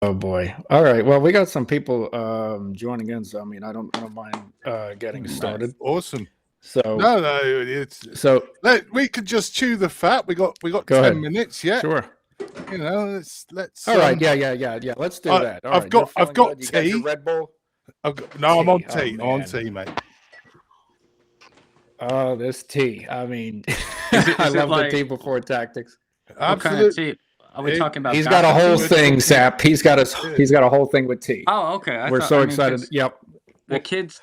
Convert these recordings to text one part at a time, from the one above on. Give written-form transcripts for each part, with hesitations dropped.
Oh boy. All right. Well, we got some people joining in, so I mean, I don't mind getting started. Awesome. So No, it's so we could just chew the fat. We got go 10 ahead. minutes yet. Sure. You know, let's. All right. Yeah. Let's do that. All I've right. got You're feeling good? tea. You got your Red Bull? I'm on Tea. tea. Oh, On man. tea, mate. Oh, this tea. I mean, Is it I love like the tea before tactics. what kind of Absolutely. tea? Are we talking about? He's got a whole gossip tea? thing, Sap. He's got a whole thing with tea. Oh, okay. We're so excited. Yep. The kids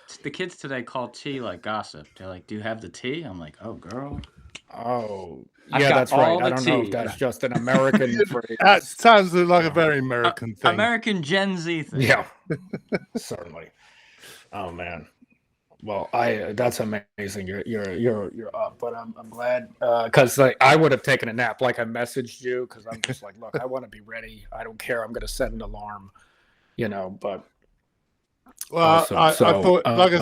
today call tea like gossip. They're like, "Do you have the tea?" I'm like, "Oh, girl." Oh, I've yeah, got that's right. all I the don't know if tea. that's just an American phrase. That sounds like a very American thing. American Gen Z thing. Yeah, certainly. Oh man. Well, that's amazing. You're up, but I'm glad because like I would have taken a nap. Like I messaged you because I'm just like, look, I want to be ready. I don't care. I'm gonna set an alarm, but Well, awesome. I So, thought, like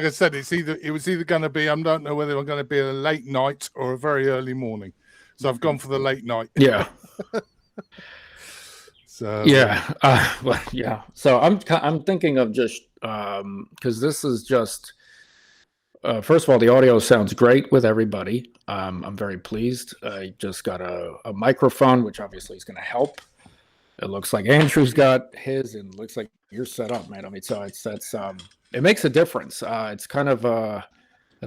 I said, it was either going to be. I don't know whether I'm going to be a late night or a very early morning. So I've gone for the late night. yeah. So Yeah, well, yeah. So I'm thinking of just because this is just first of all, the audio sounds great with everybody. I'm very pleased. I just got a microphone, which obviously is going to help. It looks like Andrew's got his, and looks like you're set up, man. I mean, so it makes a difference. It's kind of I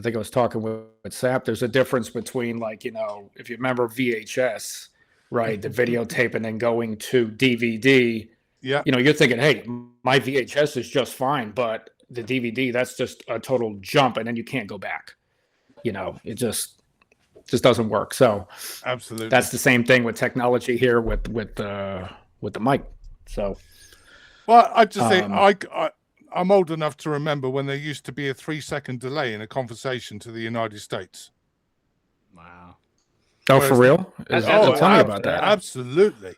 think I was talking with Sap. There's a difference between like if you remember VHS. Right, the videotape and then going to DVD. yeah, You're thinking, hey, my VHS is just fine, but the DVD, that's just a total jump, and then you can't go back. It just doesn't work. So absolutely. that's the same thing with technology here with the mic. So Well, I just think I'm old enough to remember when there used to be a 3-second delay in a conversation to the United States. Wow. oh, for real? Tell me about that. Absolutely.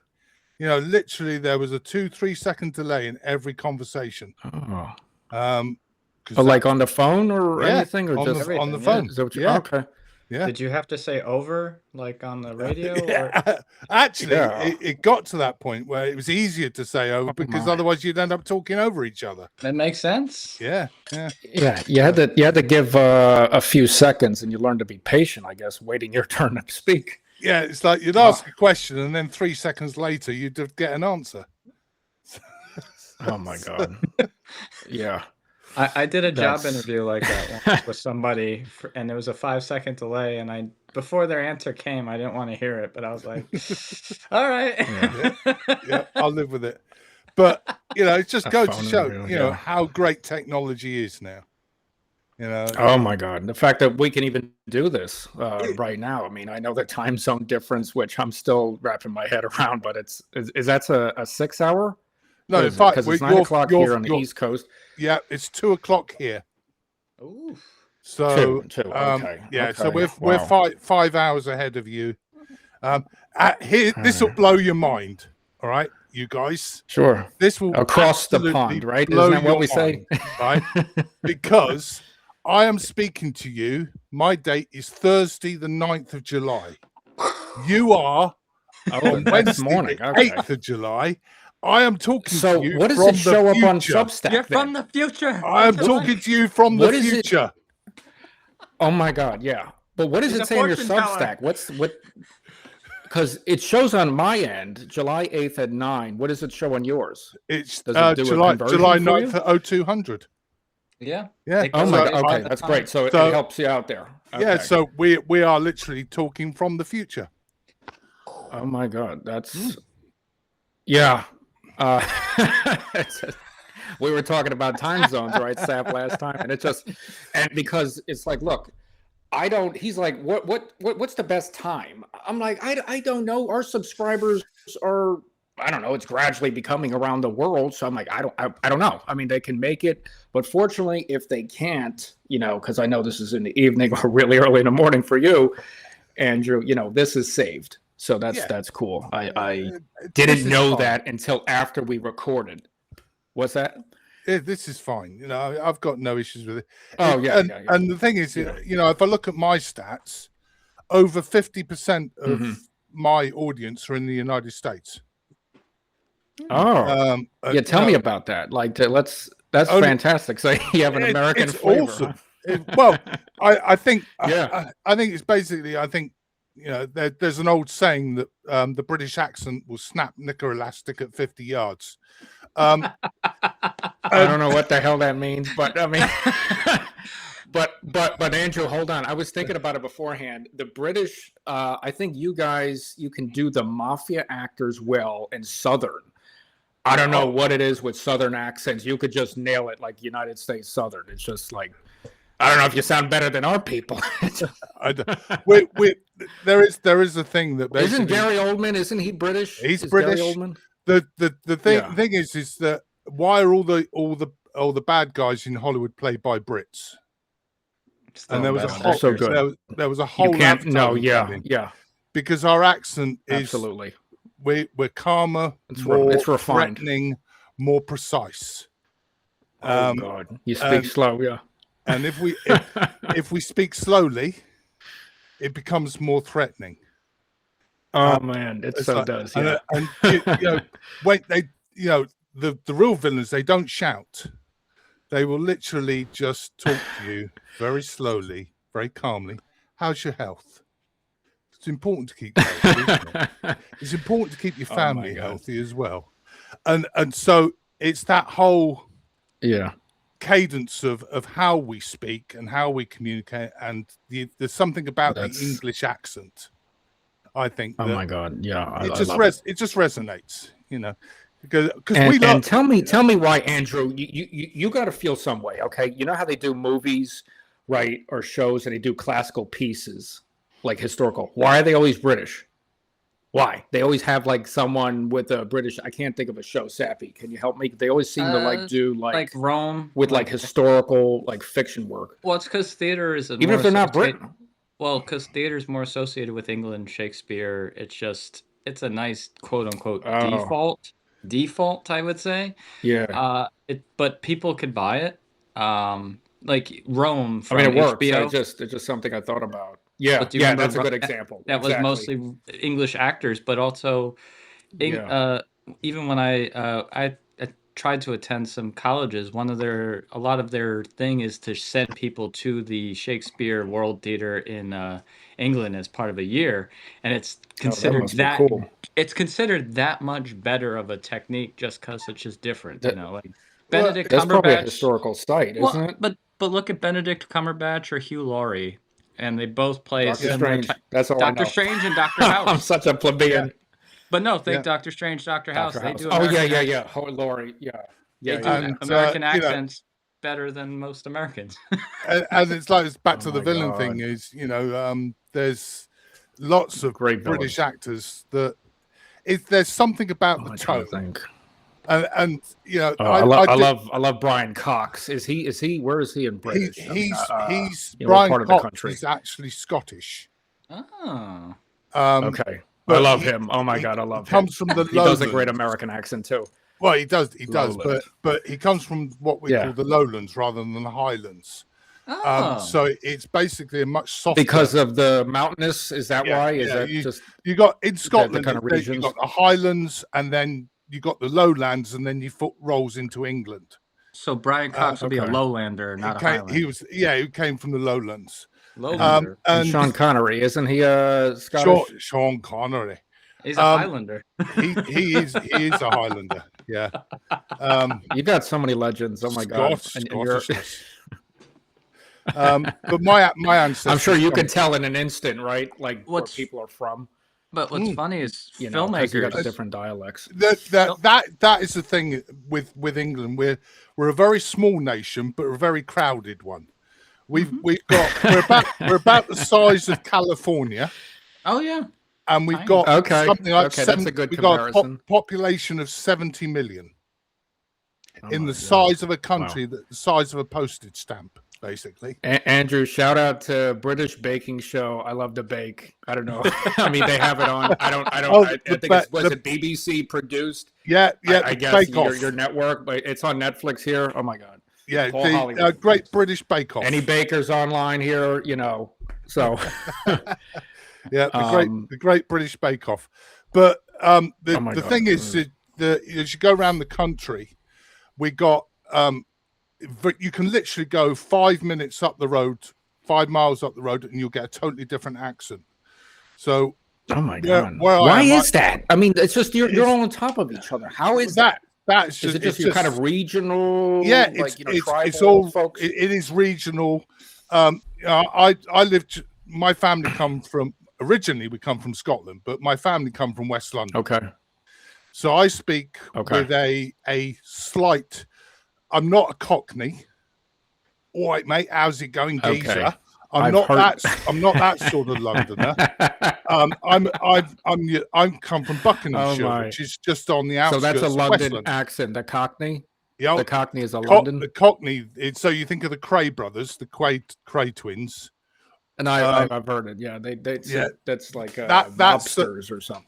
Literally there was a 2-3 second delay in every conversation. Oh. But like on the phone or anything, or just on the phone? Is that what Okay. Yeah. Did you have to say over like on the radio? Yeah. Actually, Yeah. it got to that point where it was easier to say over because otherwise you'd end up talking over each other. That makes sense. Yeah. Yeah, you had to give a few seconds, and you learn to be patient, I guess, waiting your turn to speak. Yeah, it's like you'd ask a question and then 3 seconds later you'd get an answer. Oh my God. Yeah. I did a job That's- interview like that once with somebody, and there was a 5-second delay, and before their answer came, I didn't want to hear it, but I was like, all right. Yeah, I'll live with it. But it just A goes to phone show, interview, yeah. how great technology is now. Oh my God. The fact that we can even do this right now. I mean, I know the time zone difference, which I'm still wrapping my head around, but is that a 6 hour? No, in fact, because it's 9 o'clock here on the East Coast. Yeah, it's 2 o'clock here. Ooh. So Two. Okay. yeah, so Okay. we're Wow. 5 hours ahead of you. Here, this will blow your mind. All right, you guys. Sure. This will Across the absolutely pond, right? blow Isn't that what your we say? mind, right? Because I am speaking to you. My date is Thursday, the 9th of July. You are on that's Wednesday, morning. the Okay. 8th of July. I am talking So to you what does from it show the up on future. Substack? You're then? from the future. I am What's it talking like? to you from the What is it? future. Oh my God, yeah. But what does He's it a say on your fortune teller. Substack? What? Because it shows on my end July 8th at 9. What does it show on yours? It's Does it do a July conversion for 9th at 0200. Yeah. Yeah. It Oh goes my up God. all Okay, the that's time. great. So it So- helps you out there. Yeah, Okay. so we are literally talking from the future. Oh my God, that's yeah. We were talking about time zones, right, Sap, last time, and because it's like, look, I don't. He's like, what's the best time? I'm like, I don't know. Our subscribers are, I don't know. It's gradually becoming around the world, so I'm like, I don't know. I mean, they can make it, but fortunately, if they can't, because I know this is in the evening or really early in the morning for you, Andrew, this is saved. So that's cool. I didn't know that until after we recorded. What's that? This is fine. I've got no issues with it. Oh, yeah. And the thing is, if I look at my stats, over 50% of my audience are in the United States. Oh, yeah. Tell me about that. Like, that's fantastic. So you have an American it's flavor. awesome. Huh? Well, I think Yeah. I think it's basically there's an old saying that the British accent will snap knicker elastic at 50 yards. I don't know what the hell that means, but I mean, but Andrew, hold on. I was thinking about it beforehand. The British, I think you can do the mafia actors well in Southern. I don't know what it is with Southern accents. You could just nail it like United States Southern. It's just like, I don't know if you sound better than our people. There is a thing that isn't Gary Oldman? Isn't he British? He's Is British. Gary Oldman? The thing is that why are all the bad guys in Hollywood played by Brits? And there was there was a whole because our accent is absolutely we're calmer, it's refined, threatening, more precise. Oh God, you speak slow, yeah. And if we speak slowly, it becomes more threatening. Oh man, it so does. Yeah. And the real villains, they don't shout. They will literally just talk to you very slowly, very calmly. How's your health? It's important to keep healthy, isn't it? It's important to keep your family healthy as well. And so it's that whole cadence of how we speak and how we communicate, and there's something about the English accent. I think. Oh my God! Yeah, it just resonates, because tell me why, Andrew. You got to feel some way, okay? You know how they do movies, right, or shows, and they do classical pieces, like historical. Why are they always British? Why they always have like someone with a British? I can't think of a show. Sappy, can you help me? They always seem to do like Rome with like historical fiction work. Well, it's because theater is even if they're not Britain. Well, because theater is more associated with England, Shakespeare. It's a nice quote unquote default, I would say. Yeah. But people could buy it. Like Rome from it works. HBO. It's just something I thought about. Yeah. Yeah, that's a good example. That was mostly English actors, but also, even when I tried to attend some colleges, a lot of their thing is to send people to the Shakespeare World Theater in England as part of a year, and it's considered it's considered that much better of a technique just because it's just different, like Benedict Cumberbatch. That's probably a historical site, isn't it? But look at Benedict Cumberbatch or Hugh Laurie, and they both play Doctor Strange. That's all Doctor I know. Strange and Doctor House. I'm such a plebeian. Yeah. But no, think Doctor Strange, Doctor House. They do. Laurie, They do American accents better than most Americans. and it's back to the villain thing. Is there's lots of great British actors that there's something about the tone. And I love Brian Cox. Is he? Where is he in British? He's Brian Cox is actually Scottish. Oh. Okay. I love him. Oh my God, I love him. Comes from the he does a great American accent too. Well, he does, but he comes from what we call the lowlands rather than the highlands. So it's basically a much softer because of the mountainous. Is that why? Is that you got in Scotland? Kind of regions? You got the highlands, and then you got the lowlands, and then your foot rolls into England. So Brian Cox would be a lowlander, not a Highlander. He came from the lowlands. And Sean Connery, isn't he Scottish? Sean Connery. He's a Highlander. He is a Highlander. Yeah. You got so many legends. Oh my God. But my ancestors. I'm sure you can tell in an instant, right? Like where people are from. But what's funny is filmmakers got different dialects. That is the thing with England. We're a very small nation, but a very crowded one. We're about the size of California. Oh yeah. And we've got something like that's a good comparison. Got a population of 70 million in the size of a country, the size of a postage stamp, basically. Andrew, shout out to British Baking Show. I love to bake. I don't know. I mean, they have it on. I think it was BBC produced. Yeah. I guess your network, but it's on Netflix here. Oh my God. Yeah, the Great British Bake Off. Any bakers online here, so. Yeah, the Great British Bake Off. But the thing is, as you go around the country, we got you can literally go 5 minutes up the road, 5 miles up the road, and you'll get a totally different accent. So, oh my God, why is that? I mean, it's just you're all on top of each other. How is that? That's just, is it just kind of regional? Yeah, it's all folks. It is regional. I lived. My family originally we come from Scotland, but my family come from West London. Okay. So I speak with a slight. I'm not a Cockney. All right, mate. How's it going, geezer? Okay. I'm not that sort of Londoner. I'm come from Buckinghamshire, which is just on the outskirts. So that's a London London accent. The Cockney. Yeah, the Cockney is London. The Cockney. So you think of the Cray brothers, the Cray twins. And I've heard it. Yeah, that's like that's upstairs or something.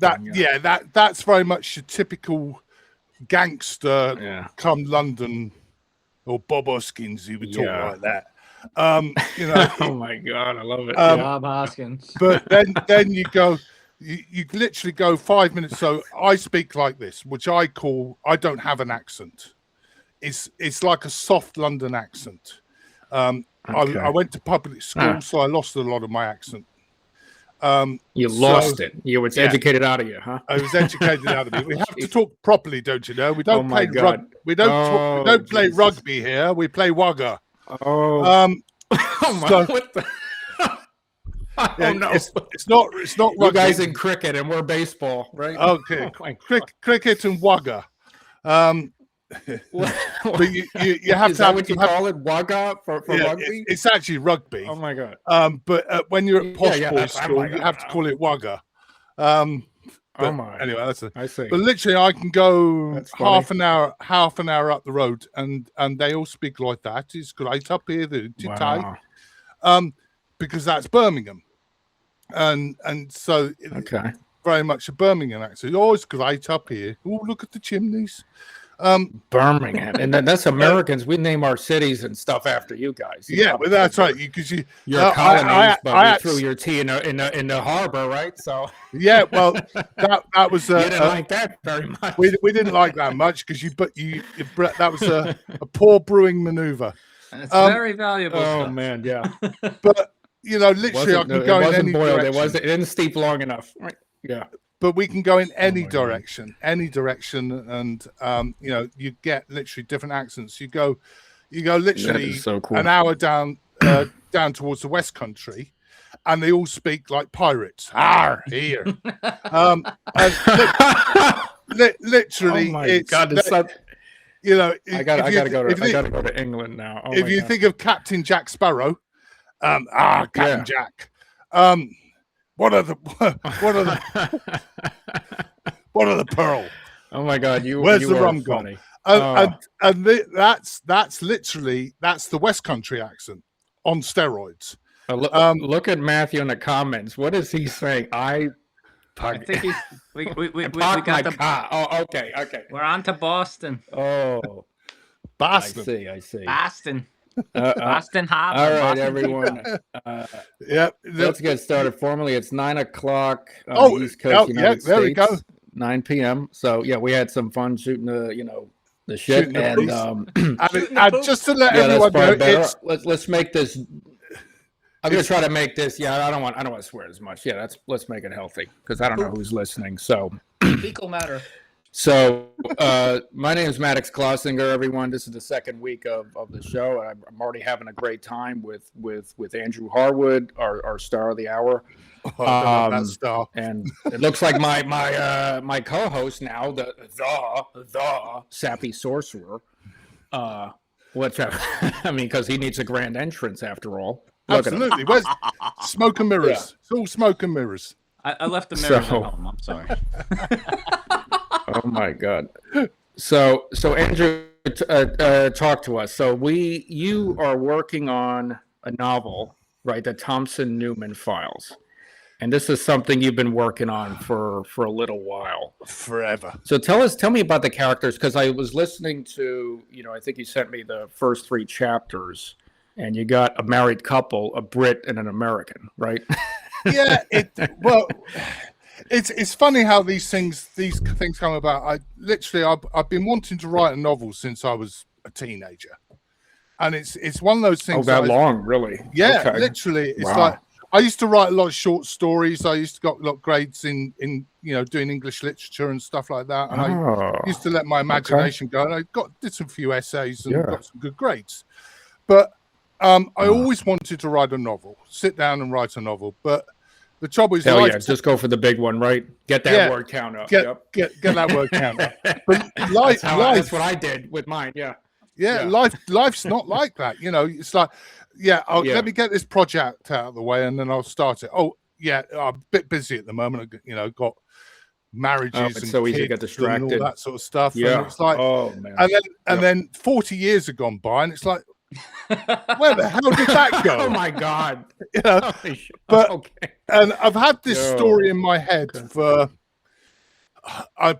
That's very much your typical gangster come London, or Bob Hoskins. He would talk like that. Oh my God, I love it. Bob Hoskins. But then you go, you literally go 5 minutes. So I speak like this, which I don't have an accent. It's like a soft London accent. I went to public school, so I lost a lot of my accent. You lost it. You were educated out of you, huh? I was educated out of me. We have to talk properly, don't you know? We don't play rugby. We don't play rugby here. We play wagga. Oh, what the? No! It's not rugby. You guys in cricket and we're baseball, right? Okay, cricket and wagga. But you have Is to that have what you call it, wagga for rugby? It's actually rugby. Oh my God! But when you're at posh boys school, you have to call it wagga. Anyway, I see. But literally, I can go half an hour up the road, and they all speak like that. It's great up here, because that's Birmingham, and so very much a Birmingham accent. Oh, it's great up here. Oh, look at the chimneys. Birmingham, and then that's Americans. We name our cities and stuff after you guys. Well, that's right. Because you're colonies, but we threw your tea in the harbor, right? So well, that was you didn't like that very much. We didn't like that much because that was a poor brewing maneuver. It's very valuable. Oh stuff. Man, yeah. But literally, I can go in any direction. It didn't steep long enough. Right? Yeah. But we can go in any direction, and you get literally different accents. You go literally an hour down towards the West Country, and they all speak like pirates. Here. Literally, oh my God, I gotta go to England now. If you think of Captain Jack Sparrow, Captain Jack. What are the pearl? Oh my God! Where's the rum gone? And that's literally the West Country accent on steroids. Look at Matthew in the comments. What is he saying? I think we got the car. Oh, okay. We're on to Boston. Oh, Boston. I see. Boston. Boston Harbor. All right, Boston. everyone. Let's get started formally. It's 9 o'clock on the East Coast, United States. There we go. 9 p.m. So we had some fun shooting the shit, and just to let everyone know, let's make this. I'm gonna try to make this. I don't want to swear as much. Let's make it healthy because I don't know who's listening. So fecal matter. So my name is Maddox Clausinger, everyone. This is the second week of the show. I'm already having a great time with Andrew Harwood, our star of the hour. That star. And it looks like my co-host now, the sappy sorcerer. Which because he needs a grand entrance after all. Absolutely. Where's smoke and mirrors? Yeah. It's all smoke and mirrors. I left the mirrors at home. I'm sorry. Oh my God. So Andrew, talk to us. So you are working on a novel, right? The Thompson-Newman files. And this is something you've been working on for a little while. Forever. So tell me about the characters, because I was listening to, I think you sent me the first 3 chapters, and you got a married couple, a Brit and an American, right? Yeah, It's funny how these things come about. I've been wanting to write a novel since I was a teenager, and it's one of those things. Oh, that long, really? Yeah, Okay. literally. It's Wow. like I used to write a lot of short stories. I used to got a lot of grades in doing English literature and stuff like that. And I used to let my imagination go. And I did some few essays and got some good grades. But I always wanted to write a novel, sit down and write a novel. But the trouble is, just go for the big one, right? Get that word count up. Get that word count up. But that's what I did with mine. Yeah. Life's not like that. It's like, let me get this project out of the way and then I'll start it. Oh, yeah, I'm a bit busy at the moment. Got marriages and so kids easy to get distracted, and all that sort of stuff. Yeah. And it's like, oh man. And then 40 years have gone by, and it's like, where the hell did that go? Oh my God. But and I've had this story in my head for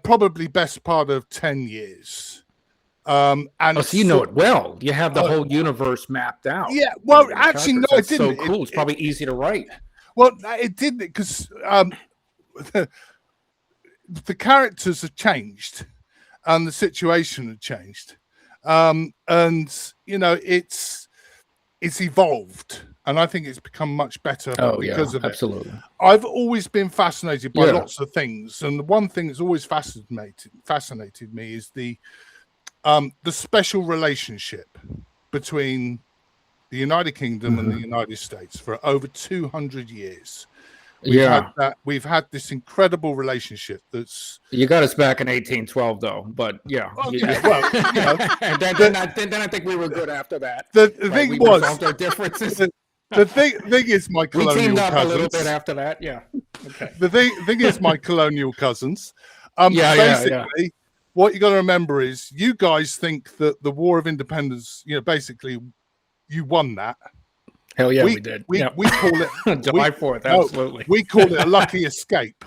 probably best part of 10 years. And so you know it well. You have the whole universe mapped out. Yeah, well, actually, no, it didn't. So cool. It's probably easy to write. Well, it didn't, because the characters have changed, and the situation had changed, and it's evolved, and I think it's become much better because of it. Absolutely. I've always been fascinated by lots of things, and the one thing that's always fascinated me is the special relationship between the United Kingdom and the United States for over 200 years. We've had this incredible relationship. You got us back in 1812, though. But and then I think we were good after that. The thing was, resolved our differences. The thing is, my colonial we teamed up cousins. A little bit after that. Yeah. Okay. The thing is, my colonial cousins. Basically, what you got to remember is, you guys think that the War of Independence, basically, you won that. Hell yeah, we did. We call it July 4th. Absolutely. We call it a lucky escape.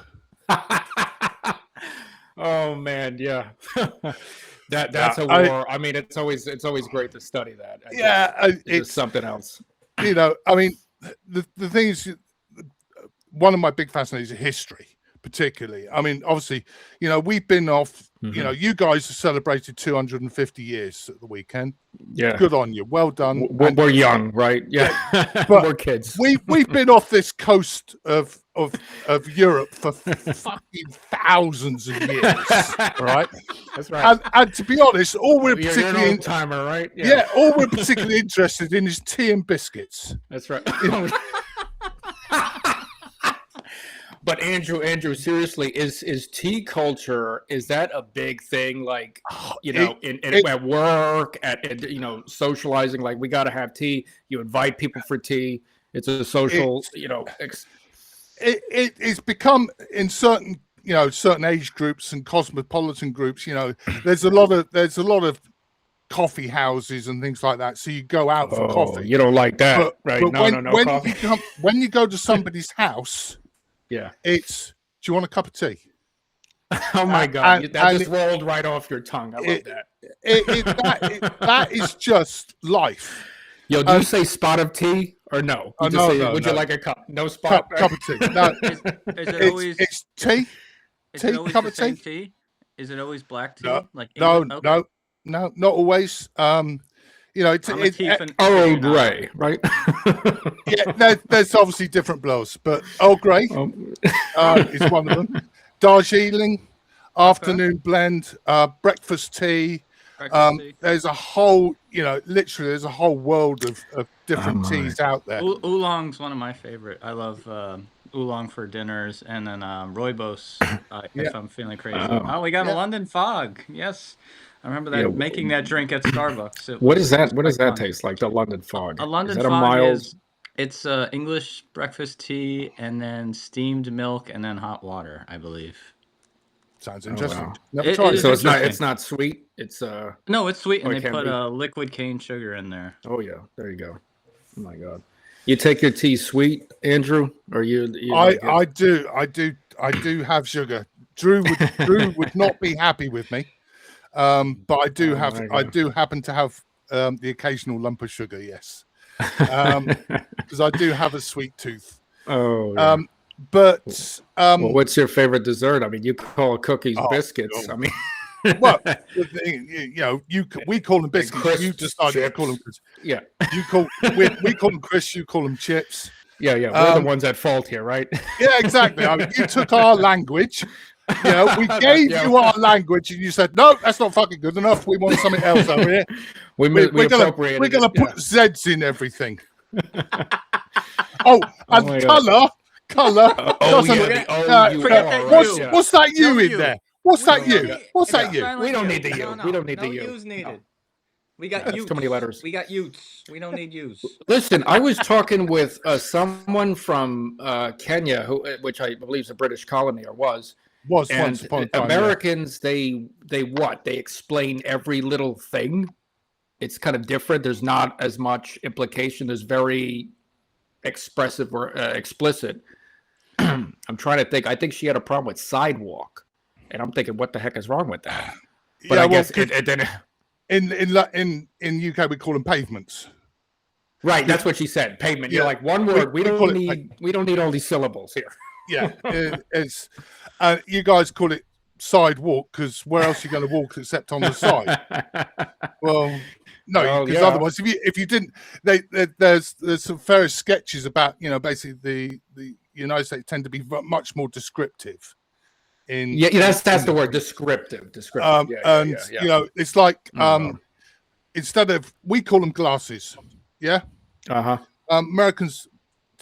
Oh man, yeah. That's a war. I mean, it's always great to study that. It's something else. I mean, the thing is, one of my big fascinations is history, particularly. I mean, obviously, we've been off. You guys have celebrated 250 years at the weekend. Yeah, good on you. Well done. We're young, right? Yeah, but we're kids. We've been off this coast of Europe for fucking thousands of years, right? That's right. And to be honest, all we're You're particularly an old timer, right? Yeah, all we're particularly interested in is tea and biscuits. That's right. But Andrew, seriously, is tea culture, is that a big thing? Like, at work, at socializing, like, we got to have tea. You invite people for tea. It's a social, It's become in certain age groups and cosmopolitan groups. There's a lot of coffee houses and things like that. So you go out for coffee. You don't like that, right? But when you go to somebody's house. Yeah, it's. Do you want a cup of tea? Oh my God, that just rolled right off your tongue. I love that. That is just life. Yo, do you say spot of tea or no? Would you like a cup? No spot. Cup of tea. No, is it always? It's tea. Is tea. It always cup the of same tea. Tea? Is it always black tea? No, not always. It's Earl Grey, right? Yeah, there's obviously different blows, but Earl Grey is one of them. Darjeeling, afternoon blend, breakfast tea. There's a whole, literally, there's a whole world of different teas out there. Oolong's one of my favorite. I love oolong for dinners, and then rooibos if I'm feeling crazy. We got a London Fog. Yes. I remember that making that drink at Starbucks. What does that taste like? The London Fog. A London Fog it's English breakfast tea and then steamed milk and then hot water, I believe. Sounds interesting. Wow. So it's not sweet. It's no, it's sweet, and they put liquid cane sugar in there. Oh yeah, there you go. Oh my God. You take your tea sweet, Andrew, or you? I do have sugar. Drew would not be happy with me. But I do happen to have the occasional lump of sugar, yes, because I do have a sweet tooth. Oh, yeah. But Well, what's your favorite dessert? I mean, you call cookies Oh, biscuits. God. I mean, well, we call them biscuits. crisps, You decided to call them chips. crisps. Yeah, We call them crisps. You call them chips. yeah. We're the ones at fault here, right? Yeah, exactly. I mean, you took our language. We gave you our language, and you said, "No, that's not fucking good enough. We want something else over here." we We're appropriated gonna it, put Z's in everything. Oh, and my God. color. Oh, Doesn't- yeah. The oh, you forget are, that right? you. Yeah. What's that you No, in you. there? What's that No, you? no, What's no, that you? silent We don't you. need the you. We don't need the you. U's needed. We got That's utes. too many letters. We got utes. We don't need use. Listen, I was talking with someone from Kenya, which I believe is a British colony or was. Was And once upon a time. Americans, they explain every little thing. It's kind of different. There's not as much implication. There's very expressive or explicit. I'm trying to think. I think she had a problem with sidewalk, and I'm thinking, what the heck is wrong with that? But I guess it didn't. In UK we call them pavements. Right, that's what she said. Pavement. Yeah. You're like one word. We call don't it need all these syllables here. Yeah, it's you guys call it sidewalk because where else are you going to walk except on the side? Well, no, Well, because yeah. otherwise, if you didn't, there's some various sketches about basically the United States tend to be much more descriptive. Yeah, that's the word. Descriptive. And it's like instead of we call them glasses, yeah. Americans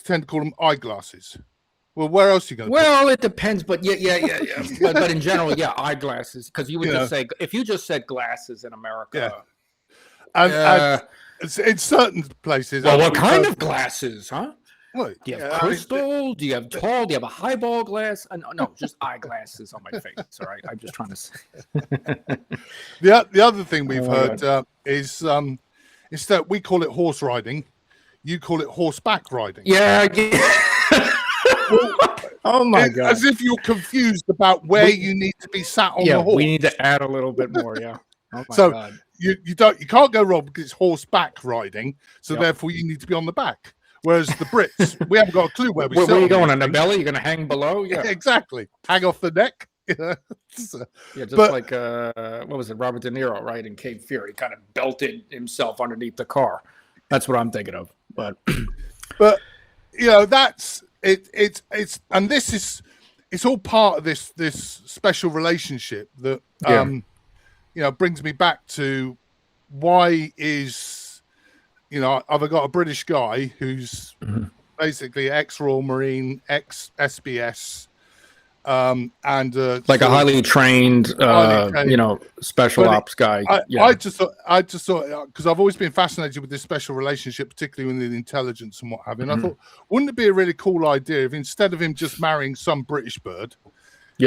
tend to call them eyeglasses. Well, where else are you going to? Well, it depends, but yeah. but in general, yeah, eyeglasses. Because you would just say if you just said glasses in America. And in certain places. Well, what kind of glasses, huh? What? Do you have crystal? Do you have tall? Do you have a highball glass? No, just eyeglasses on my face. All right, I'm just trying to say. The other thing we've heard is instead we call it horse riding, you call it horseback riding. Yeah. Oh my God! As if you're confused about where you need to be sat on the horse. We need to add a little bit more. Yeah. Oh my So God. you can't go wrong because it's horseback riding. So therefore you need to be on the back. Whereas the Brits, we haven't got a clue where we sit. Where are you going, on the belly? You're going to hang below? Yeah, exactly. Hang off the neck. Yeah, just like what was it, Robert De Niro, right? In Cape Fear, he kind of belted himself underneath the car. That's what I'm thinking of. But that's it. It's and this is it's all part of this special relationship that brings me back to why is. I've got a British guy who's basically ex-Royal Marine, ex-SBS, and like a highly trained, special ops guy. I just thought, because I've always been fascinated with this special relationship, particularly with the intelligence and what have you. And I thought, wouldn't it be a really cool idea if instead of him just marrying some British bird, he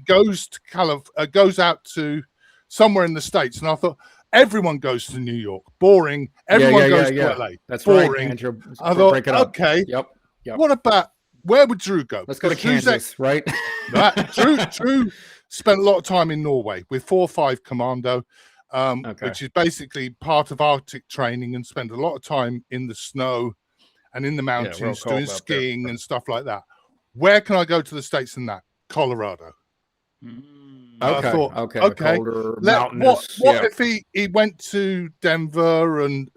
goes to goes out to somewhere in the States? And I thought, everyone goes to New York. Boring. Everyone goes to LA. That's boring. Right, Andrew. I thought, break it up. Okay. Yep. What about where would Drew go? Let's go to Kansas, right? Drew spent a lot of time in Norway with 4-5 Commando, which is basically part of Arctic training, and spent a lot of time in the snow and in the mountains doing skiing and stuff like that. Where can I go to the States in that? Colorado. Okay. I thought, okay. What if he went to Denver and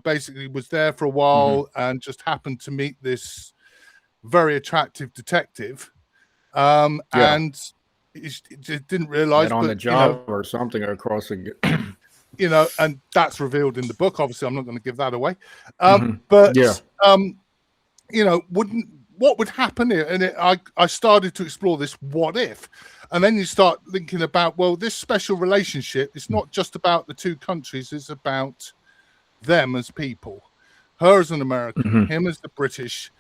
basically was there for a while and just happened to meet this very attractive detective, and he didn't realize on the job or something across and and that's revealed in the book. Obviously, I'm not going to give that away. What would happen here? And I started to explore this what if. And then you start thinking about, well, this special relationship, it's not just about the two countries, it's about them as people. Her as an American, him as the British,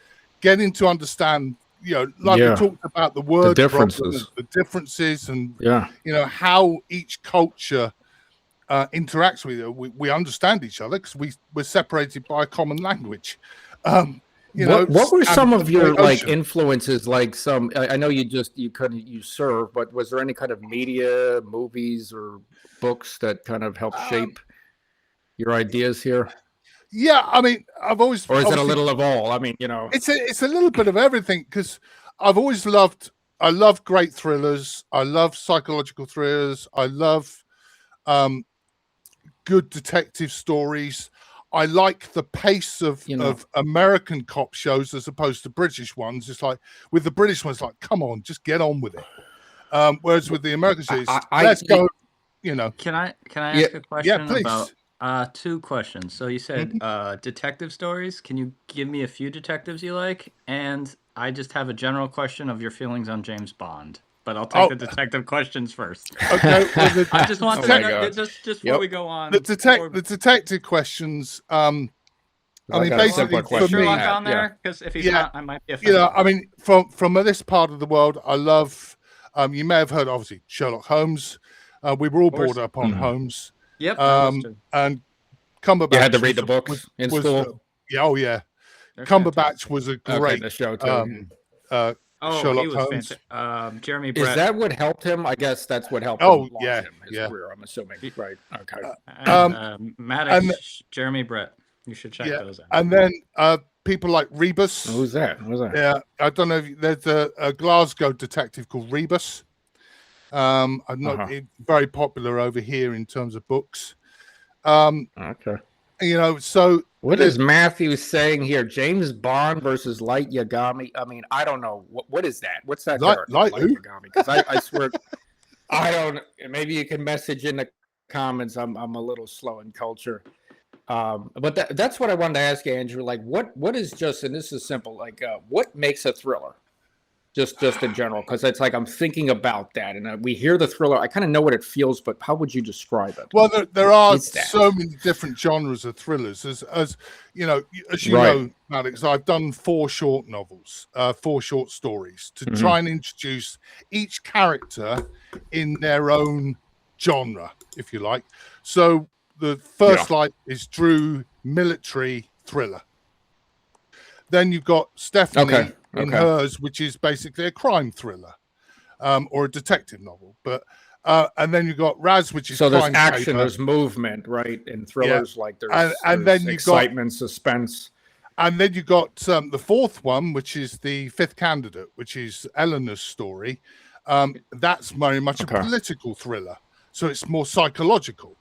getting to understand, we talked about the word differences and how each culture interacts with it. We understand each other because we're separated by a common language. What were some of your influences? Like I know you serve, but was there any kind of media, movies, or books that kind of helped shape your ideas here? Yeah, I mean, I've always, or is it a obviously- little of all? I mean, it's a little bit of everything, because I've always I love great thrillers. I love psychological thrillers. I love good detective stories. I like the pace of American cop shows as opposed to British ones. It's like with the British ones, like, come on, just get on with it. Whereas with the American series, let's go. Can I ask a question please. about 2 questions? So you said detective stories. Can you give me a few detectives you like? And I just have a general question of your feelings on James Bond. But I'll take the detective questions first. Okay. Well, I just want to know, just before we go on. The detective questions. I mean, basically, for is me, Sherlock on there? Because if he's not, I might be offended. I mean, from this part of the world, I love. You may have heard, obviously, Sherlock Holmes. We were all brought up on Holmes. Yep. And Cumberbatch. You had to read the books in school. Oh yeah. Cumberbatch was a great the show too. Sherlock he was Holmes. Jeremy Brett. Is that what helped him? I guess that's what helped him launch his career, I'm assuming. Right. Okay. Maddox, Jeremy Brett. You should check those out. And then people like Rebus. Who's that? Yeah, I don't know if there's a Glasgow detective called Rebus. I'm not very popular over here in terms of books. Okay. So what is Matthew saying here? James Bond versus Light Yagami. I mean, I don't know. What is that? What's that? Light Yagami? Because I swear, I don't. Maybe you can message in the comments. I'm a little slow in culture. But that's what I wanted to ask you, Andrew. Like, what is just, and this is simple. Like, what makes a thriller? Just in general, because it's like I'm thinking about that, and we hear the thriller. I kind of know what it feels, but how would you describe it? Well, there are so many different genres of thrillers. As you know, Maddox, I've done 4 short novels, 4 short stories to try and introduce each character in their own genre, if you like. So the first light is Drew, military thriller. Then you've got Stephanie in hers, which is basically a crime thriller, or a detective novel. But and then you've got Raz, which is so there's crime action, paper. There's movement, right? In thrillers, like there's and then you excitement, suspense. And then you got the 4th one, which is the 5th candidate, which is Eleanor's story. That's very much a political thriller, so it's more psychological.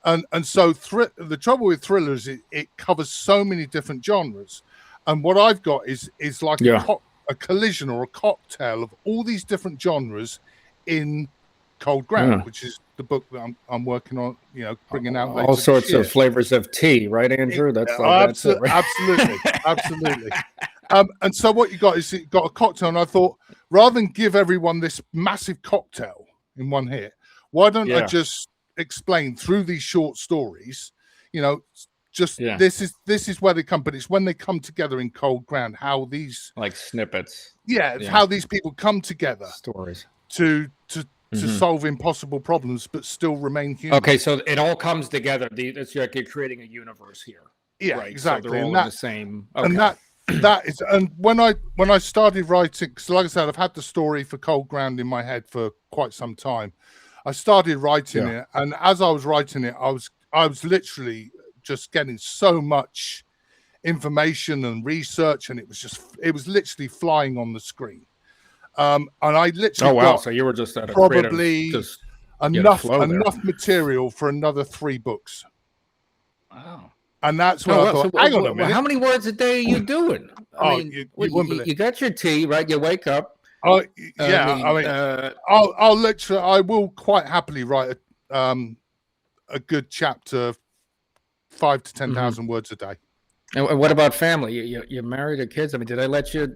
And so the trouble with thrillers is it covers so many different genres. And what I've got is like a collision or a cocktail of all these different genres in Cold Ground, which is the book that I'm working on, bringing out later all sorts of flavors of tea, right, Andrew? That's it, right? Absolutely. And so what you got is you got a cocktail, and I thought, rather than give everyone this massive cocktail in one hit, why don't I just explain through these short stories, this is where they come, but it's when they come together in Cold Ground, how these like snippets, how these people come together, stories to solve impossible problems, but still remain human. Okay, so it all comes together. It's like you're creating a universe here. Yeah, right? exactly. So they're all in the same. Okay. And that is, and when I started writing, because like I said, I've had the story for Cold Ground in my head for quite some time. I started writing it, and as I was writing it, I was literally just getting so much information and research, and it was literally flying on the screen. And I literally got so you were just at probably enough material for another 3 books. Wow. And that's what I thought. So, hang on a minute. How many words a day are you doing? You got your tea, right? You wake up. Oh yeah, I will quite happily write a good chapter, 5,000 to 10,000 words a day. And what about family? You married or kids? I mean, did I let you?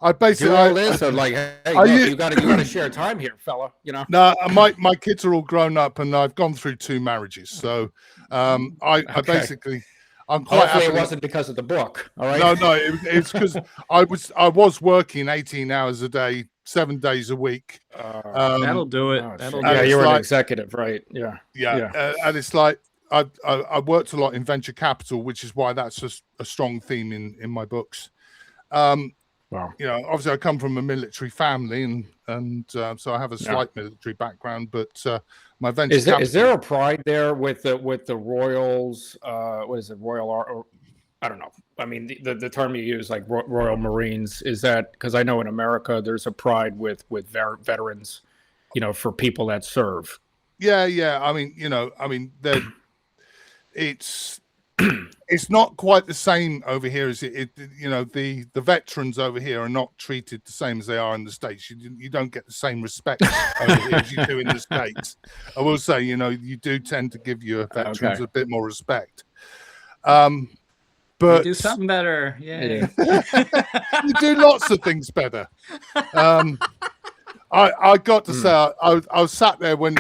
I basically do all this, or like, hey, look, you got to share time here, fella. No, my kids are all grown up, and I've gone through 2 marriages, so I basically. I'm quite Hopefully it wasn't because of the book. All right. No, it's because I was working 18 hours a day, 7 days a week. That'll do it. You were an executive, right? Yeah. And it's like I worked a lot in venture capital, which is why that's a strong theme in my books. Wow. You know, obviously I come from a military family, and so I have a slight military background. But my venture is there a pride there with the Royals? What is it, Royal? Or, I don't know. I mean, the term you use, like Royal Marines, is that because I know in America there's a pride with veterans, you know, for people that serve. Yeah. I mean, it's not quite the same over here as it. You know, the veterans over here are not treated the same as they are in the States. You don't get the same respect over here as you do in the States. I will say, you know, you do tend to give your veterans a bit more respect. But do something better. Yeah. You do lots of things better. I got to say, I was sat there when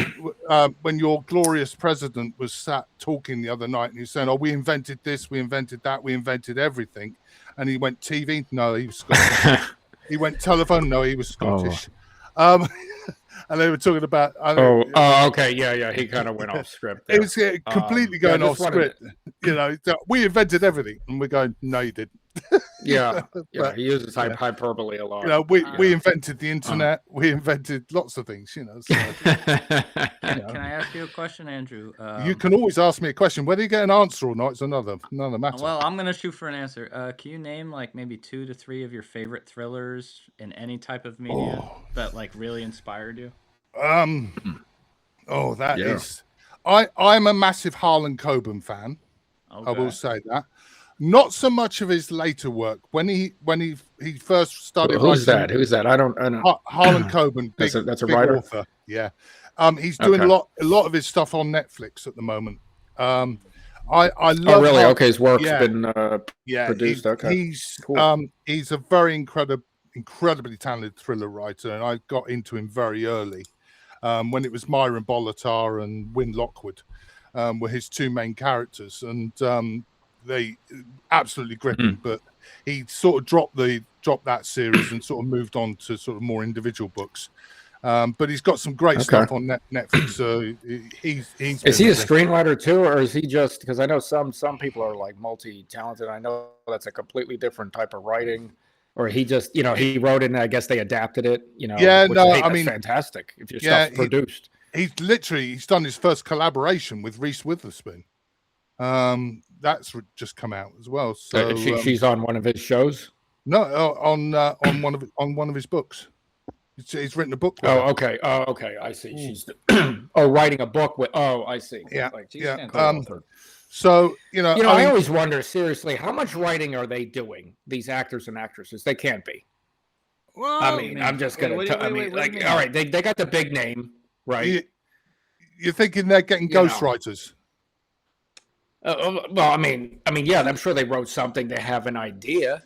your glorious president was sat talking the other night, and he was saying, "Oh, we invented this, we invented that, we invented everything." And he went TV, no, he was Scottish. He went telephone, no, he was Scottish. And they were talking about. Okay, yeah. He kind of went off script there. It was completely going off script. You know, we invented everything, and we're going, no, you didn't. Yeah. He uses hyperbole a lot. You know, we invented the internet. We invented lots of things. You know. So, Can I ask you a question, Andrew? You can always ask me a question. Whether you get an answer or not, it's another matter. Well, I'm gonna shoot for an answer. Can you name like maybe 2 to 3 of your favorite thrillers in any type of media that like really inspired you? That is. I'm a massive Harlan Coben fan. Okay. I will say that. Not so much of his later work. When he first started writing. Who's that? I don't. Harlan Coben, that's a writer. Author. Yeah. He's doing a lot of his stuff on Netflix at the moment. I love. Oh, really? Okay, his work's been produced. He's cool. He's a very incredibly talented thriller writer, and I got into him very early when it was Myron Bolitar and Wynne Lockwood were his 2 main characters, and they absolutely gripping. But he sort of dropped that series and sort of moved on to sort of more individual books. But he's got some great stuff on Netflix. So he's is he a screenwriter too, or is he just, because I know some people are like multi-talented. I know that's a completely different type of writing. Or he just, you know, he wrote it and I guess they adapted it, you know. Yeah, I mean, fantastic if your stuff's produced. He's done his first collaboration with Reese Witherspoon. That's just come out as well. So she's on one of his shows. No, on one of his books. He's written a book. Okay. I see. She's writing a book with. Oh, I see. Yeah, yeah. So, you know, I always wonder, seriously, how much writing are they doing, these actors and actresses? They can't be. Well, I mean, I'm just going to, all right, they got the big name, right? You're thinking they're getting ghostwriters? Well, I mean, yeah, I'm sure they wrote something. They have an idea.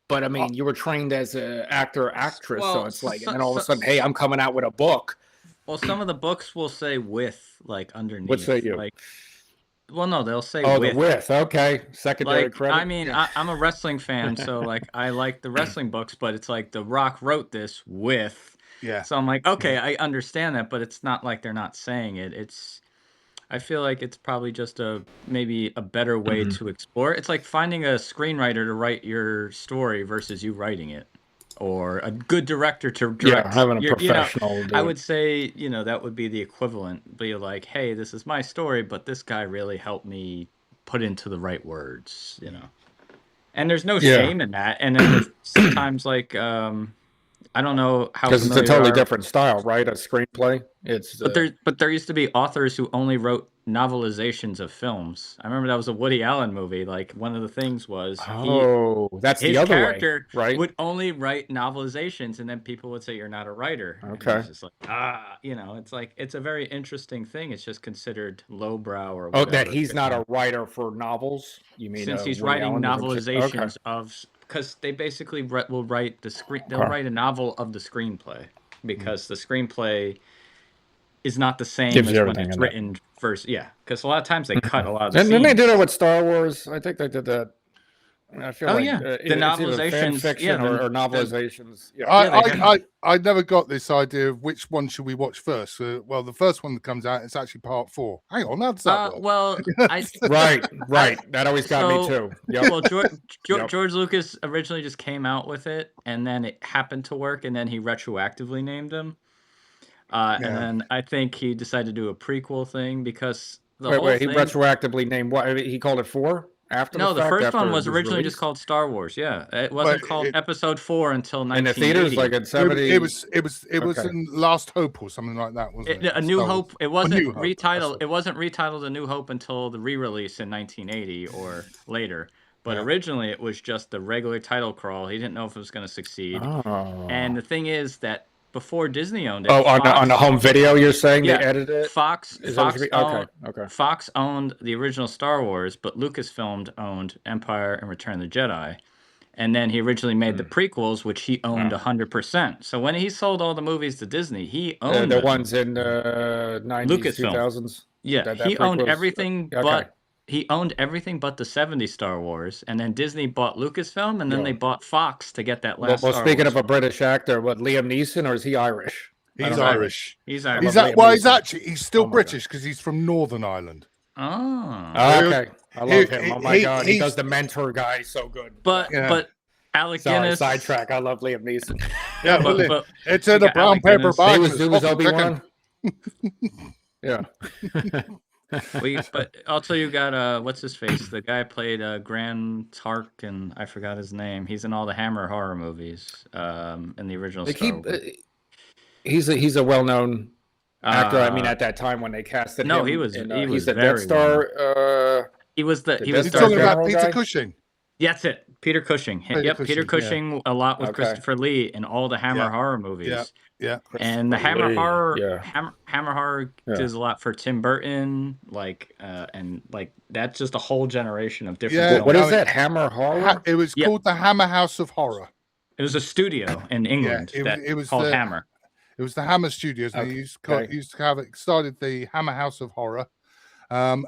But, I mean, you were trained as an actor, actress, so it's like, and then all of a sudden, hey, I'm coming out with a book. Well, some of the books will say with, like, underneath. What say you? Like, well, no, they'll say with. Oh, the with. Okay. Secondary credit. I mean, I'm a wrestling fan, so, like, I like the wrestling books, but it's like The Rock wrote this with. Yeah. So I'm like, okay, I understand that, but it's not like they're not saying it. I feel like it's probably just maybe a better way to explore. It's like finding a screenwriter to write your story versus you writing it, or a good director to direct. Yeah, having a professional. I would say, that would be the equivalent. Be like, hey, this is my story, but this guy really helped me put into the right words. And there's no shame in that. And then sometimes, like, I don't know how, because it's a totally different style, right? A screenplay. But there used to be authors who only wrote novelizations of films. I remember that was a Woody Allen movie. Like, one of the things was that's his the other character way, right? would only write novelizations, and then people would say you're not a writer. Okay, it's just like it's like, it's a very interesting thing. It's just considered lowbrow or whatever. That he's not a writer for novels. You mean since he's writing novelizations of. Because they basically will write they'll write a novel of the screenplay, because the screenplay is not the same as when it's written first. Yeah, because a lot of times they cut a lot of the scenes. Didn't they do that with Star Wars? I think they did that. I feel Oh, like yeah. it's The either fan novelizations, fiction yeah, or novelizations. Yeah. I never got this idea of which one should we watch first. Well, the first one that comes out is actually part 4. Hang on, how does that work? Well, I Right. That always got me too. Yep. well, Yep. George Lucas originally just came out with it, and then it happened to work, and then he retroactively named him. And Yeah. then I think he decided to do a prequel thing because the Wait, whole wait. He thing. retroactively named what? He called it 4 after No, the the fact, first after one it was originally released? just called Star Wars. Yeah, it wasn't But called Episode 4 until in the 1980. theaters, like in 70. It was Okay. in Last Hope or something like that, wasn't it? A New Star Wars. Hope. It wasn't New Hope, that's retitled. it. It wasn't retitled A New Hope until the re-release in 1980 or later. But Yeah. originally, it was just the regular title crawl. He didn't know if it was going to succeed. Oh. And the thing is that before Disney owned it, Oh, on Fox, the home video, you're saying Yeah, they edited it? Fox Is that what Fox you mean? owned Okay. Fox owned the original Star Wars, but Lucasfilm owned Empire and Return of the Jedi. And then he originally made the prequels, which he owned 100%. So when he sold all the movies to Disney, he owned The them. ones in the 90s, Lucasfilm. 2000s. Yeah, that he owned prequels? everything Okay. but he owned everything but the 70s Star Wars, and then Disney bought Lucasfilm, and then they bought Fox to get that last. Well, Star speaking Wars. of a British actor, what, Liam Neeson, or is he Irish? I He's don't know. Irish. He's I Irish. He's love Liam he's Neeson. actually still Oh my British because he's from Northern Ireland. Oh, Okay. I love him. Oh my he- God. He he's- does the mentor guy so good. but Yeah. Alec Sorry, Guinness. sidetrack. I love Liam Neeson. Yeah, But, well, but it's in you a got brown Alec paper Guinness. bag. He with was fucking chicken. Obi-Wan. Yeah. but also you got what's his face? The guy played Grand Tark, and I forgot his name. He's in all the Hammer horror movies. In the original They Star keep. Wars. He's a well-known actor. I mean, Uh, at that time when they casted no, him, he was- in, he he's was the very Death Star. he was the the he Death was You're Star talking general about Peter guy? Cushing. That's it. Peter Cushing. Peter Yep, Cushing, Peter yeah. Cushing a lot with Okay. Christopher Lee in all the Hammer Yeah. horror movies. Yeah. Yeah. And the Christopher Hammer Lee, horror, yeah. Hammer horror Yeah. does a lot for Tim Burton, and that's just a whole generation of different. Yeah, films. What no, is that? Hammer horror? It was Yeah. called the Hammer House of Horror. It was a studio in England it was called the- Hammer. It was the Hammer Studios. And they Okay. used to have it. Started the Hammer House of Horror, and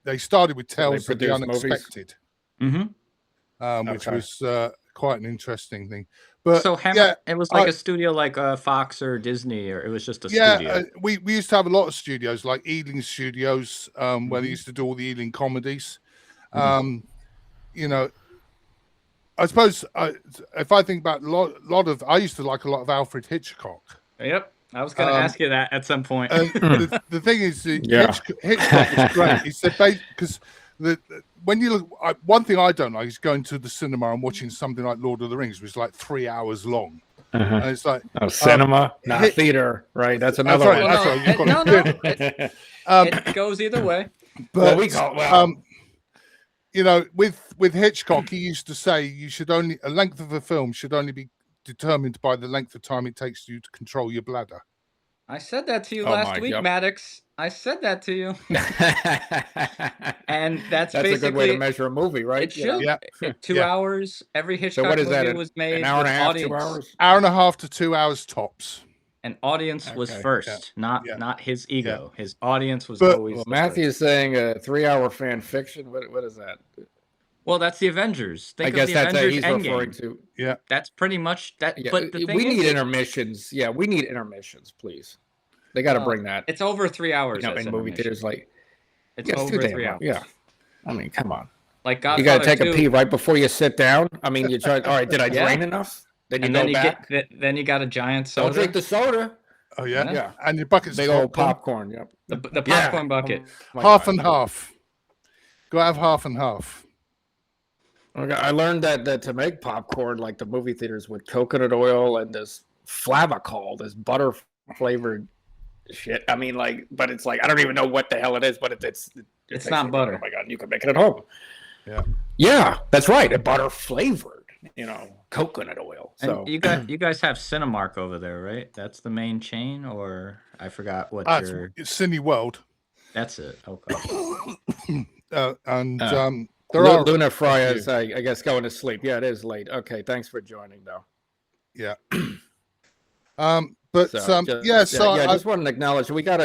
they started with they Tales of the produced movies? Unexpected, Mm-hmm. which Okay. was quite an interesting thing. But So Hammer, yeah, it was like a studio like Fox or Disney, or it was just a studio. we used to have a lot of studios like Ealing Studios, where they used to do all the Ealing comedies. You know, I suppose if I think about I used to like a lot of Alfred Hitchcock. Yep, I was going to ask you that at some point. And the thing is, Yeah. Hitchcock was great. He said because when you look, one thing I don't like is going to the cinema and watching something like Lord of the Rings, which is like 3 hours long, and it's like Oh, cinema, not Hit- theater, right? That's another right, one. that's right, you've got no, um, it goes either way. but we call well. you know, with Hitchcock, he used to say a length of a film should only be determined by the length of time it takes you to control your bladder. I said that to you Oh last my, week, yep. Maddox. I said that to you, and that's a basically good way to measure a movie, right? It You know? should. Yeah. 2 Yeah. hours. Every Hitchcock So what is that? movie was made An hour and a with half, audience. 2 hours? Hour and a half to 2 hours tops. And audience was Okay, first, not his ego. His audience was But- always. Well, the Matthew first. is saying a 3-hour fan fiction. What is that? Well, that's the Avengers. Think I guess of the that's what Avengers he's Endgame. referring to. Yeah. That's pretty much that. Yeah, But the thing we is, need intermissions. Yeah, we need intermissions, please. They got to bring that. it's over 3 hours. You know, as in movie intermission. theaters, like It's yeah, it's over too damn 3 long. hours. Yeah, I mean, come on. Like You Godfather got to take 2, a pee right before you sit down. I mean, you try. All right, did I Yeah. drain enough? Then you and go then you back. then you got a giant soda. Don't drink the soda. Oh yeah, Yeah. and your bucket's Big full. old popcorn. Yep. the Yeah. popcorn bucket. My half God. and half. Go have half and half. Okay, I learned that to make popcorn, like the movie theaters, with coconut oil and this flavacol, this butter flavored shit. I mean, like, but it's like I don't even know what the hell it is, but it's It's not basically- butter. Oh my God, you can make it at home. Yeah. Yeah, that's right. A butter flavored, coconut oil. So And you guys have Cinemark over there, right? That's the main chain, or I forgot what your. It's Cineworld. That's it. Okay. There are Luna Fry is, I guess, going to sleep. Yeah, it is late. Okay, thanks for joining, though. yeah. So, I just wanted to acknowledge we got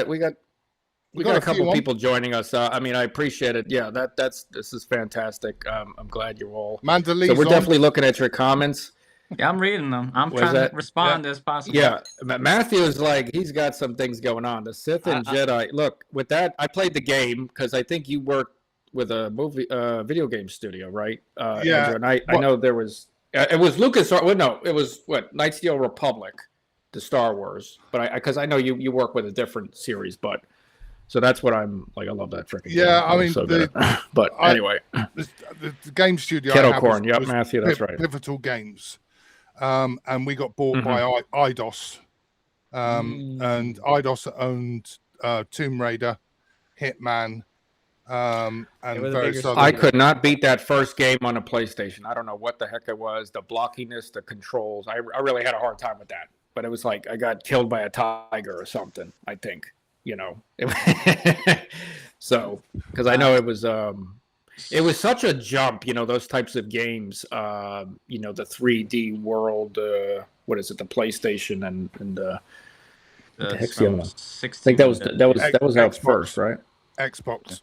We got a few couple on. people joining us. I mean, I appreciate it. Yeah, this is fantastic. I'm glad you're all. Mandalee's So we're on. definitely looking at your comments. Yeah, I'm reading them. I'm Was trying that- to respond as possible. Yeah, Matthew is like, he's got some things going on. The Sith and Jedi. Look, with that, I played the game because I think you worked with a video game studio, right? Yeah. Andrew, and I know there was. It was Lucas. Well, no, it was Knights of the Old Republic, the Star Wars. But because I know you work with a different series, but. So that's what I'm like. I love that freaking. Yeah, game. I mean, so but anyway, the game studio. Kettle I have Corn. was- Yep, was Matthew. That's right. Pivotal Games, and we got bought by IDOS, and IDOS owned Tomb Raider, Hitman, and were the various bigger other. I could not beat that first game on a PlayStation. I don't know what the heck it was. The blockiness, the controls. I really had a hard time with that. But it was like I got killed by a tiger or something. I think. So because I know it was such a jump, those types of games, the 3D world, what is it, the PlayStation and what the heck's the other one? I think that was out Xbox. first, right? Xbox.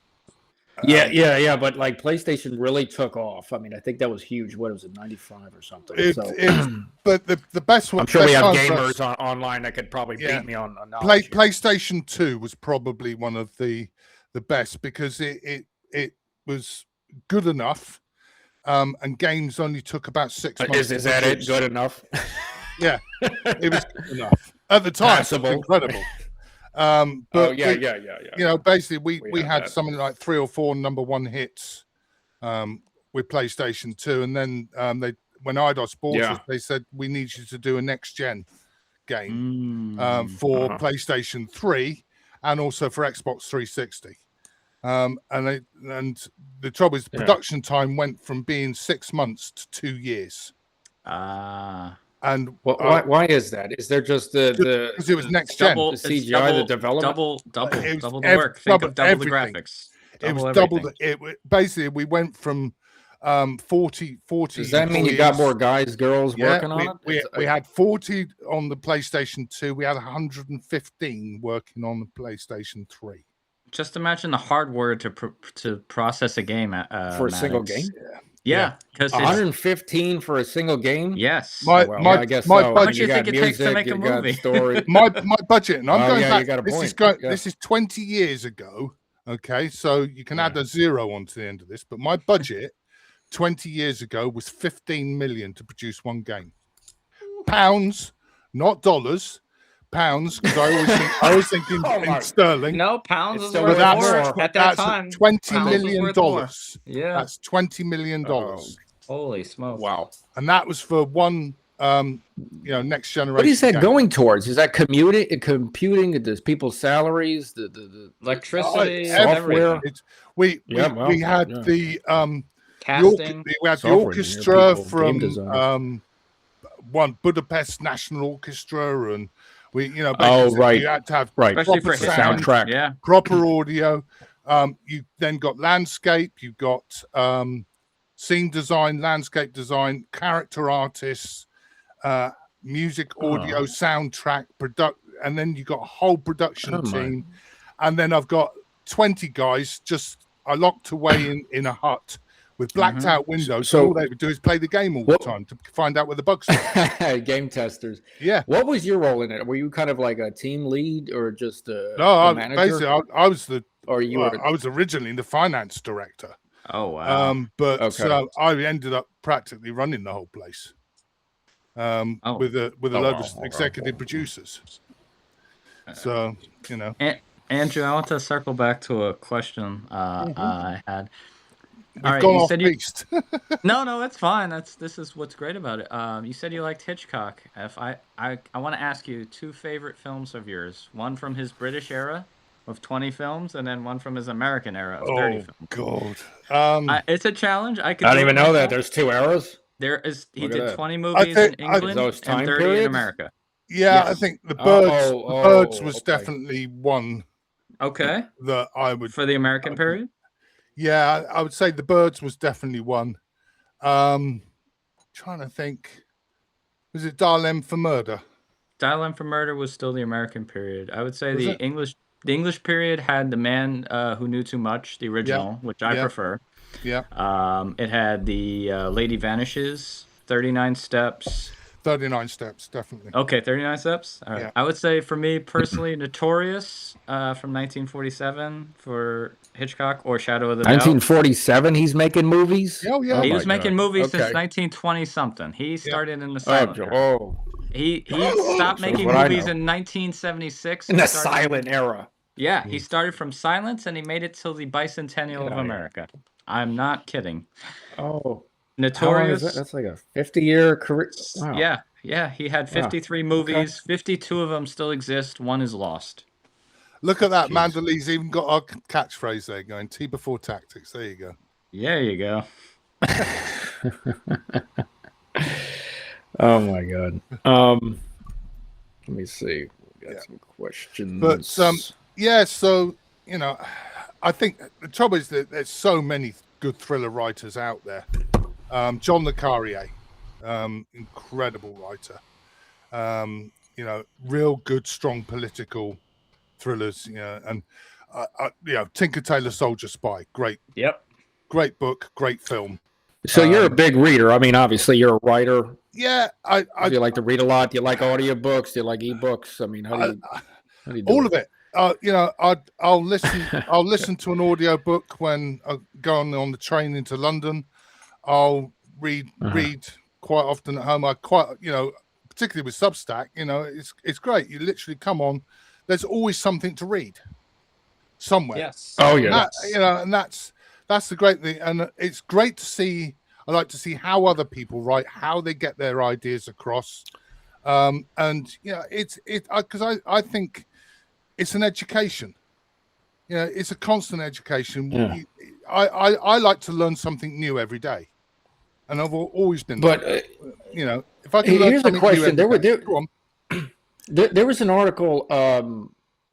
Yeah, but like PlayStation really took off. I mean, I think that was huge. What was it, 95 or something? But the best one. I'm sure we have best time for us- gamers online that could probably beat me on knowledge. PlayStation 2 was probably one of the best because it was good enough, and games only took about 6 months. Is that it? Good enough? Yeah, it was good enough at the time. Passable. It was incredible. But yeah. Basically, we had that. something like 3 or 4 number one hits with PlayStation 2, and then when IDOS bought us, they said we need you to do a next gen game for PlayStation 3 and also for Xbox 360. And the trouble is, the production time went from being 6 months to 2 years. And why is that? Is there just because it was next gen, the CGI, the development, double the work? Think of double the graphics. It was double. Basically, we went from 40. Does that mean you got more guys, girls working on it? We had 40 on the PlayStation 2. We had 115 working on the PlayStation 3. Just imagine the hardware to process a game for a single game. Yeah, because 115 for a single game. Yes. I guess my so. How much do you think it takes to make a got movie? Story. my budget, and I'm going back. You got a point. This is 20 years ago. Okay, so you can add a zero onto the end of this, but my budget 20 years ago was 15 million to produce one game. Pounds, not dollars. Pounds, because I always think in sterling. No, pounds is still worth worth more at that time. $20 Pounds million. was worth more. Yeah, That's $20 million. holy smokes! Wow. And that was for one, next generation. What is that game. going towards? Is that computing? Does people's salaries, the Electricity, software? We had the casting. we had the Software orchestra engineer people, game from designers. one Budapest National Orchestra, and we you had to have Especially proper for sound, soundtrack. Yeah. proper audio. You then got landscape, you got scene design, landscape design, character artists, music, audio, soundtrack, and then you got a whole production team. And then I've got 20 guys I locked away in a hut with blacked out windows. So all they would do is play the game all the time to find out where the bugs are. Game testers. Yeah. What was your role in it? Were you kind of like a team lead or just a manager? Basically, I was I was originally the finance director. Oh wow. I ended up practically running the whole place. With a load of executive producers. So, Andrew, I want to circle back to a question I had. We've gone off beast. No, that's fine. This is what's great about it. You said you liked Hitchcock. If I want to ask you 2 favorite films of yours. One from his British era of 20 films, and then one from his American era of 30 films. God. It's a challenge. I don't even know that. There's 2 eras. There is. He Look at did that. 20 movies in England those time and 30 periods? in America. Yeah, Yes. I think the Birds was okay. definitely one Okay. that I would. For the American period? Yeah, I would say the Birds was definitely one. Trying to think. Was it Dial M for Murder? Dial M for Murder was still the American period. I would say Was the it? English the English period had The Man Who Knew Too Much, the original, which I prefer. Yeah. It had the Lady Vanishes, 39 Steps. 39 Steps, definitely. Okay, 39 Steps. All right. Yeah. I would say for me personally, Notorious from 1947 for Hitchcock, or Shadow of the Doubt. 1947, he's making movies. Oh yeah. He was my making God. movies since Okay. 1920 something. He started in the Oh, silent era. oh, He stopped So making what I movies know. in 1976. in He the started- silent era. Yeah, he started from silence and he made it till the bicentennial Get of outta here. America. I'm not kidding. Oh, how long Notorious. is that? That's like a 50-year career. Wow. Yeah. He had Wow. 53 movies. 52 of them still exist. One is lost. Look at that. Jeez. Mandalay's even got our catchphrase there going. Tea before tactics. There you go. Yeah, you go. Oh my God. Let me see. We got some questions. But yeah, so I think the trouble is that there's so many good thriller writers out there. John le Carrier, incredible writer. Real good, strong political thrillers. And Tinker Tailor Soldier Spy, great great book, great film. So you're a big reader. I mean, obviously you're a writer. Yeah, Do you like to read a lot? Do you like audiobooks? Do you like ebooks? I mean, how do you do all of it. I'll listen. I'll listen to an audiobook when I go on the train into London. I'll read quite often at home. Particularly with Substack. It's great. You literally come on. There's always something to read somewhere. Yes. Oh yeah. And that's the great thing, and it's great to see. I like to see how other people write, how they get their ideas across, it's because I think it's an education. It's a constant education. Yeah. I like to learn something new every day, and I've always been. But if I can learn here's a something question. new every day, go on. There was an article.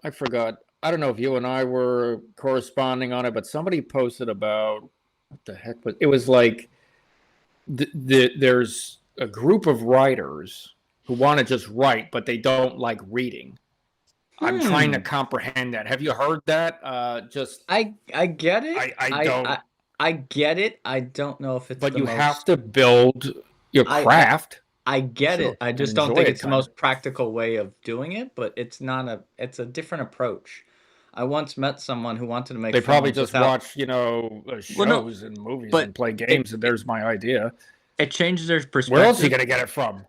I forgot. I don't know if you and I were corresponding on it, but somebody posted about what the heck was it? Was like there's a group of writers who want to just write, but they don't like reading. I'm trying to comprehend that. Have you heard that? I get it. I don't. I get it. I don't know if it's. But you have to build your craft. I get Sure. it. I just And don't enjoy think it, it's the kinda. most practical way of doing it. But it's not it's a different approach. I once met someone who wanted to make. They probably films just without- watch, shows Well, no, and movies but and play games, and there's my idea. It changes their perspective. Where else are you going to get it from?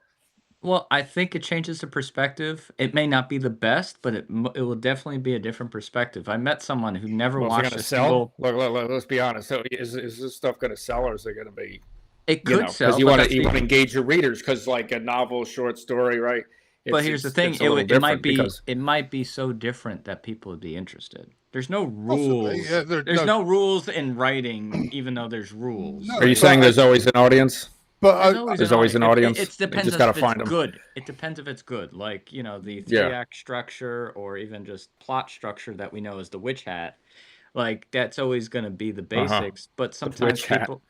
Well, I think it changes the perspective. It may not be the best, but it will definitely be a different perspective. I met someone who never Well, is it watched going a to sell? single. Look, let's be honest. So is this stuff going to sell, or is it going to be? It could sell, because you but want that's to the- engage your readers, because like a novel, short story, right? But here's the thing: it's a little it might different be because- it might be so different that people would be interested. There's no Possibly, rules. yeah, There's no rules in writing, even though there's rules. No, Are you but saying there's always an audience? But There's always an audience. It You depends just on gotta if it's find 'em. good. It depends if it's good. Like, the Yeah. 3-act structure, or even just plot structure that we know as the witch hat. Like, that's always going to be the basics. But sometimes witch hat. people...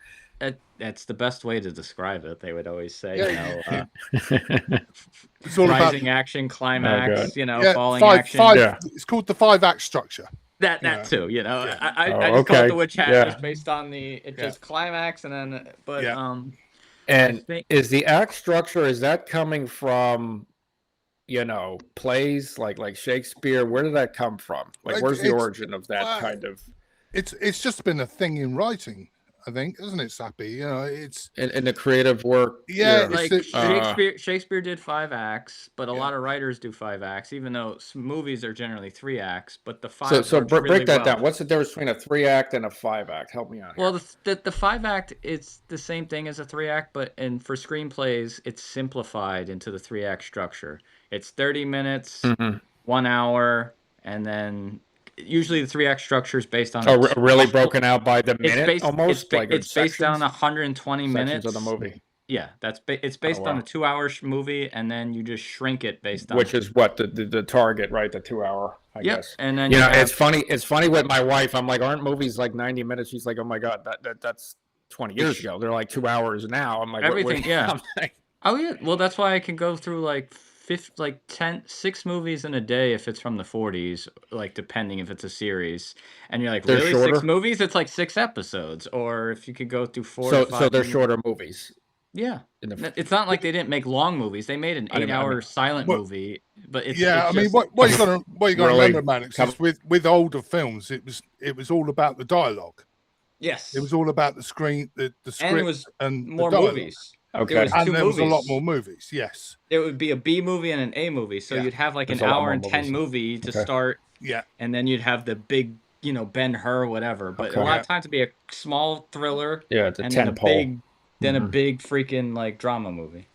That's the best way to describe it. They would always say, Yeah. it's all about rising action, climax, falling five. action. Yeah. It's called the 5-act structure. That Yeah. too, Yeah. I just call it okay. the witch hat Yeah. just based on just climax, and then And think- is the act structure, is that coming from, plays like Shakespeare? Where did that come from? Like, where's the It's- origin of that kind of It's just been a thing in writing, I think, isn't it, Sappy? It's in the creative work? Yeah, like it's Shakespeare did 5 acts, but a lot of writers do 5 acts, even though movies are generally 3 acts. But the 5 So works break really that well. down. What's the difference between a 3-act and a 5-act? Help me out here. Well, the 5 act, it's the same thing as a 3 act, but for screenplays, it's simplified into the 3 act structure. It's 30 minutes, 1 hour, and then usually the 3 act structure is based on. Really broken out by the minute, based, almost it's based on 120 sections minutes of the movie, Yeah, it's based on a 2-hour movie, and then you just shrink it based on which is what the target, right? The 2-hour, I guess. And then it's funny. It's funny with my wife. I'm like, aren't movies like 90 minutes? She's like, oh my god, that's 20 years ago. They're like 2 hours now. I'm like, everything. Yeah. I'm like, Oh yeah. Well, that's why I can go through like 6 movies in a day if it's from the 40s, like depending if it's a series. And you're like, They're really, shorter? 6 movies? It's like 6 episodes. Or if you could go through 4 to 5. So they're movies. shorter movies. Yeah. In the, It's not like they didn't make long movies. They made an I mean- 8-hour silent Well, movie, but it's yeah, it's I mean, just- what you got to Really remember, Maddox, come- is with older films, it was all about the dialogue. yes, It was all about the screen, the script, and it was and more the dialogue. movies. okay. There was And 2 there was a lot movies. more movies. Yes. It would be a B movie and an A movie, so Yeah. you'd have like There's an a lot hour more and 10 movies. movie to Okay. start, Yeah. and then you'd have the big, Ben-Hur, whatever. But Okay. a lot of times it'd be a small thriller, Yeah, it's a and then a 10 pole. big, then a Mhm. big freaking like drama movie.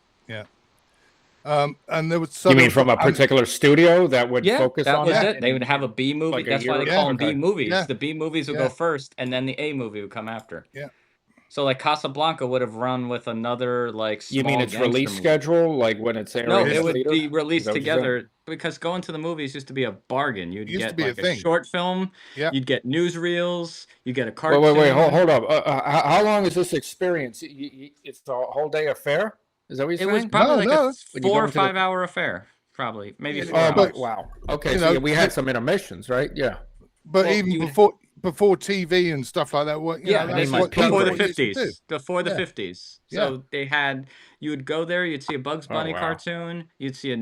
And there was. You mean from a particular studio that would Yeah, focus that on was that? it. They would have a B movie. Like a That's why year they or- call them okay. B movies. Yeah. The B movies would Yeah. go first, and then the A movie would come after. Yeah. So like Casablanca would have run with another like. You mean small its gangster release movie. schedule, like when it's airing? No, Release it would later? be Is released that what you're saying? together because going to the movies used to be a bargain. You'd Used to get be a like a thing. short film, Yeah. you'd get newsreels, you get a cartoon. Wait, hold up. How long is this experience? It's a whole day affair? Is that what It you're was saying? probably No. like When a you go 4 or into the- 5 hour affair, probably maybe Yeah, 4 Oh, hours. but- wow. Okay, you so know, we had some intermissions, right? Yeah. But Well, even you- before TV and stuff like that, what? Yeah, I that's mean, what, people before the used to 50s. Before the Yeah. 50s. So they had, you would go there, you'd see a Bugs Bunny wow. cartoon, you'd see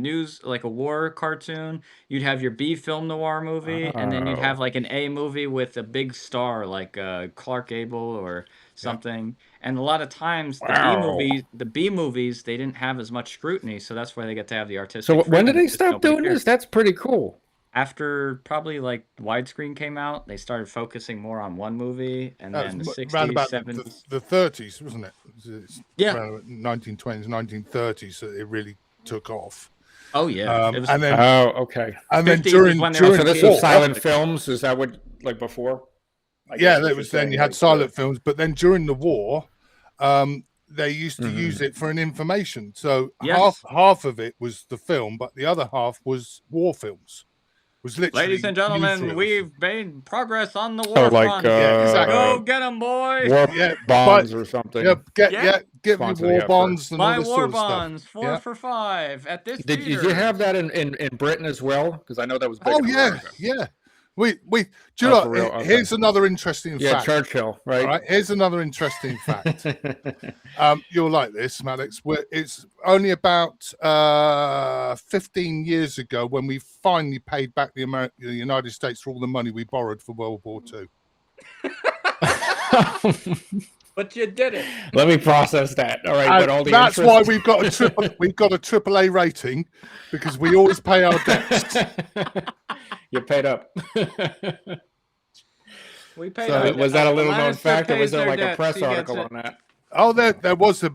like a war cartoon, you'd have your B film noir movie, and then you'd Oh. have like an A movie with a big star like Clark Gable or something. And a lot of times Wow. the B movies, they didn't have as much scrutiny, so that's why they get to have the artistic So when freedom did they because stop nobody doing cared. this? That's pretty cool. After probably like widescreen came out, they started focusing more on one movie, and That then the was 60s, around about 70s. the 30s, wasn't it? It's Yeah. around 1920s, 1930s that it really took off. Oh yeah, it was And then Oh, okay. and then 50s during when they during were So the this war, was silent films. Is that what, like before? I yeah, guess that what was you're then saying, you had like, silent films, but then during the war, they used to Mhm. use it for an information. So Yes. half of it was the film, but the other half was war films. Was literally Ladies and gentlemen, newsreels. we've made progress on the Oh, war like front. Yeah, exactly. Go get them, boy! war Yeah, bonds or something. get Yeah. your Sponsor the war effort. bonds and all Buy this war sort of stuff. bonds, 4 Yeah. for $5 at this Did you theater. have that in Britain as well? Because I know that was big. Oh in yeah, America. yeah. We do you Oh, know, for real? Okay. here's another interesting Yeah, fact. Churchill, right? All right, here's another interesting fact. You'll like this, Maddox. It's only about 15 years ago when we finally paid back the United States for all the money we borrowed for World War II. But you did it. Let me process that. All right, And but all the that's interest... why we've got a AAA rating, because we always pay our debts. You paid up. We paid. So, our- Was that a little known Lannister fact, or pays was there their like a debts, press he gets article it. on that? Oh,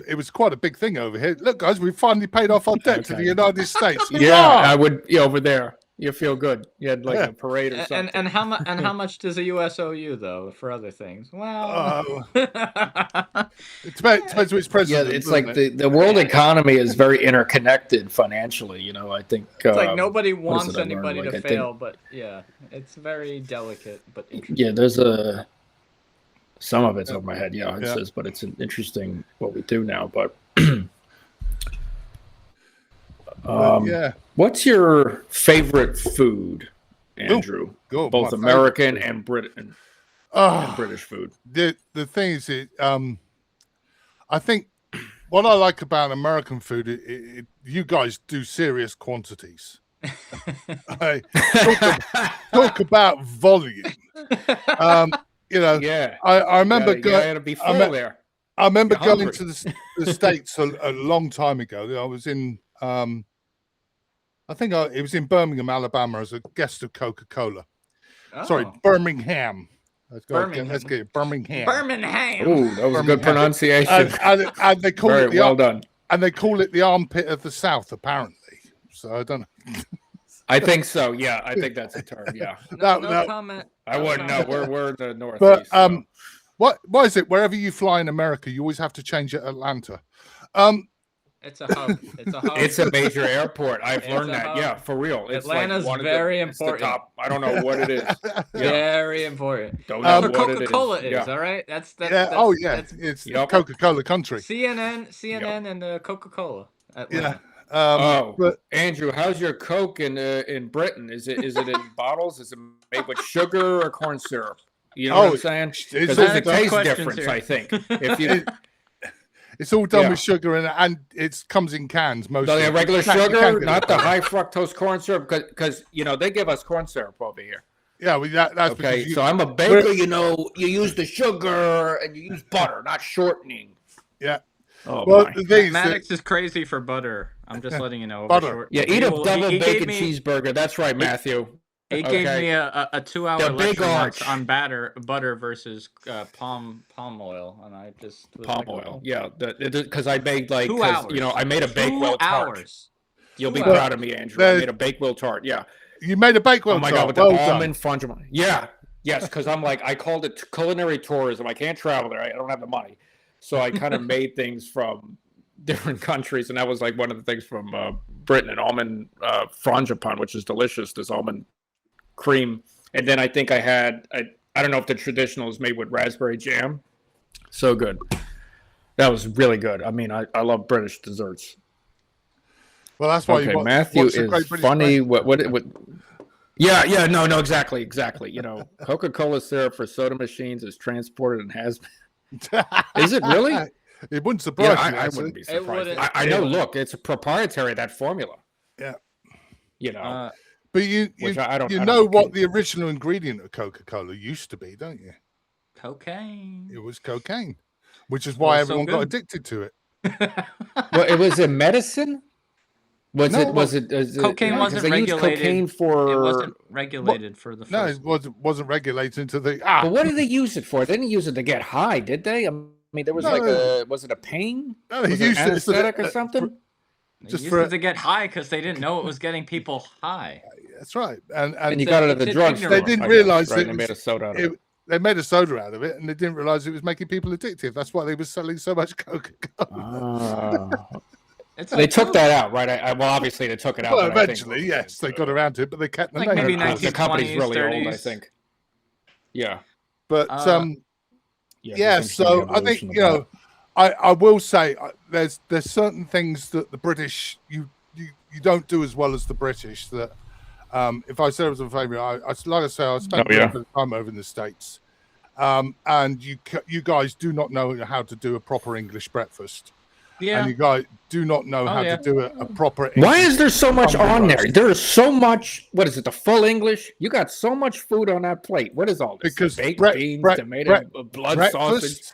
it was quite a big thing over here. Look, guys, we finally paid off our debt to the Okay. United States. Yeah, Hurrah! I would. Yeah, over there, you feel good. You had like Yeah. a parade or something. And how much does the U.S. owe you though for other things? Well, It depends which Yeah, president. it's doesn't like it? the world economy is very interconnected financially. You know, I think it's like nobody what is wants it I learned? anybody Like, to I think- fail, but yeah, it's very delicate but interesting. Yeah, there's some of it's over my head. Yeah, it Yeah. says, but it's interesting what we do now. But Yeah, what's your favorite food, Andrew? go Both my American favorite. and Oh, British food. the thing is, I think what I like about American food, you guys do serious quantities. I talk about volume. Yeah, I remember you going. gotta be full me- there. I remember You're going hungry. to the States a long time ago. I was in, I think it was in Birmingham, Alabama, as a guest of Coca-Cola. Sorry, Oh. Birmingham. Let's go. Birmingham. Let's get it. Birmingham. Birmingham. Ooh, that was a good Birmingham. pronunciation. And they call Very it the well done. and they call it the armpit of the South, apparently. So I don't know. I think so. Yeah, I think that's a term. Yeah, No, No. comment. I No wouldn't know. comment. We're the Northeast. But so. what is it? Wherever you fly in America, you always have to change it Atlanta. It's a hub. It's a hub. It's a major airport. I've It's learned a that. hub. Yeah, for real. It's Atlanta's like one very of the, important. It's the top. I don't know what it is. Yeah. Very important. Don't That's know what what it Coca-Cola is. is. Yeah. All right. That's Yeah. Oh yeah. That's It's Yup. Coca-Cola country. CNN, and Coca-Cola. Yeah. But Andrew, how's your Coke in Britain? Is it in bottles? Is it made with sugar or corn syrup? You know what I'm saying? Because there's a taste difference, I think. If you it's all done with sugar and it comes in cans mostly. The regular sugar, not the high fructose corn syrup, because they give us corn syrup over here. Yeah, that's okay. So I'm a baker. You use the sugar and you use butter, not shortening. Yeah. Oh, well, Maddox is crazy for butter. I'm just letting you know. Butter. Yeah, eat a double bacon cheeseburger. That's right, Matthew. He gave me a 2-hour lecture on butter versus palm oil, and I just palm oil. Yeah, because I made I made a Bakewell tart. You'll be 2 proud of me, Andrew. I made a Bakewell tart. Yeah. You made a Bakewell tart. Oh my God, with the almond fungi. Yeah. Yes, because I called it culinary tourism. I can't travel there. I don't have the money. So I kind of made things from different countries, and that was one of the things from Britain, an almond frangipane, which is delicious. This almond cream, and then I think I had I don't know if the traditional is made with raspberry jam. So good. That was really good. I mean, I love British desserts. Well, that's why Matthew is funny. What? Yeah, no, exactly. Coca-Cola syrup for soda machines is transported and has been. Is it really? It wouldn't surprise me. I wouldn't be surprised. I know. Look, it's a proprietary, that formula. Yeah. But you know what the original ingredient of Coca-Cola used to be, don't you? Cocaine. It was cocaine, which is why everyone got addicted to it. Well, it was in medicine. Was it cocaine wasn't regulated? Cocaine it wasn't regulated for the first. No, it wasn't regulated until the. But what did they use it for? They didn't use it to get high, did they? I mean, there was was it a pain? No, they used it anesthetic or something. Just used it to get high because they didn't know it was getting people high. That's right, and you got it at the drugstore. They didn't realize that they made a soda out of it. They made a soda out of it, and they didn't realize it was making people addictive. That's why they were selling so much Coca-Cola. They took that out, right? Well, obviously they took it out. Well, eventually, yes, they got around to it, but they kept the name. Maybe 1920s, the company's really 30s. old, I think. Yeah, but so I think I will say there's certain things that the British you don't do as well as the British. That if I said it was a favourite, I spent a bit of time over in the States, and you guys do not know how to do a proper English breakfast. Yeah. And you guys do not know how to do a proper. Why is there so much on there? There is so much. What is it? The full English? You got so much food on that plate. What is all this? Because baked beans, tomato, blood sausage.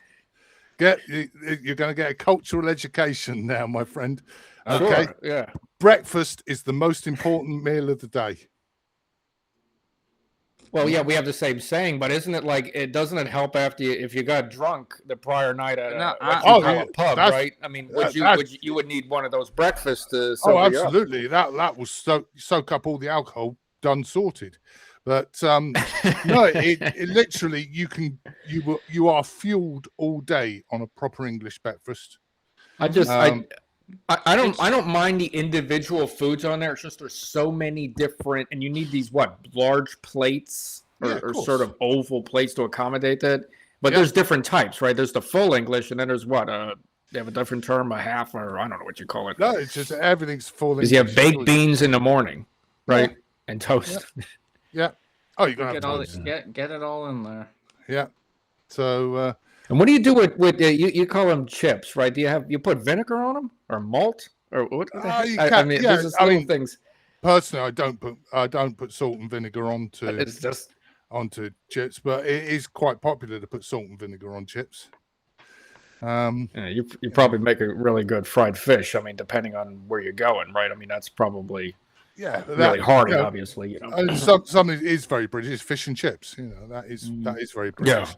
You're going to get a cultural education now, my friend. Okay. Sure, yeah. Breakfast is the most important meal of the day. Well, yeah, we have the same saying, but isn't it doesn't it help after if you got drunk the prior night at a pub, right? I mean, you would need one of those breakfasts to sober you up. Absolutely. That will soak up all the alcohol, done sorted. But no, it literally you are fueled all day on a proper English breakfast. I don't mind the individual foods on there. It's just there's so many different, and you need these large plates or sort of oval plates to accommodate that. But there's different types, right? There's the full English, and then there's they have a different term, a half, or I don't know what you call it. No, it's just everything's full English. Because you have baked beans in the morning, right, and toast. Yeah. Oh, you're gonna get it all in there. Yeah. So. And what do you do with you call them chips, right? Do you put vinegar on them or malt or what? There's little things. Personally, I don't put salt and vinegar onto chips, but it is quite popular to put salt and vinegar on chips. You probably make a really good fried fish. I mean, depending on where you're going, right? I mean, that's probably really hearty, obviously. Something is very British. Fish and chips. That is very British. Yeah.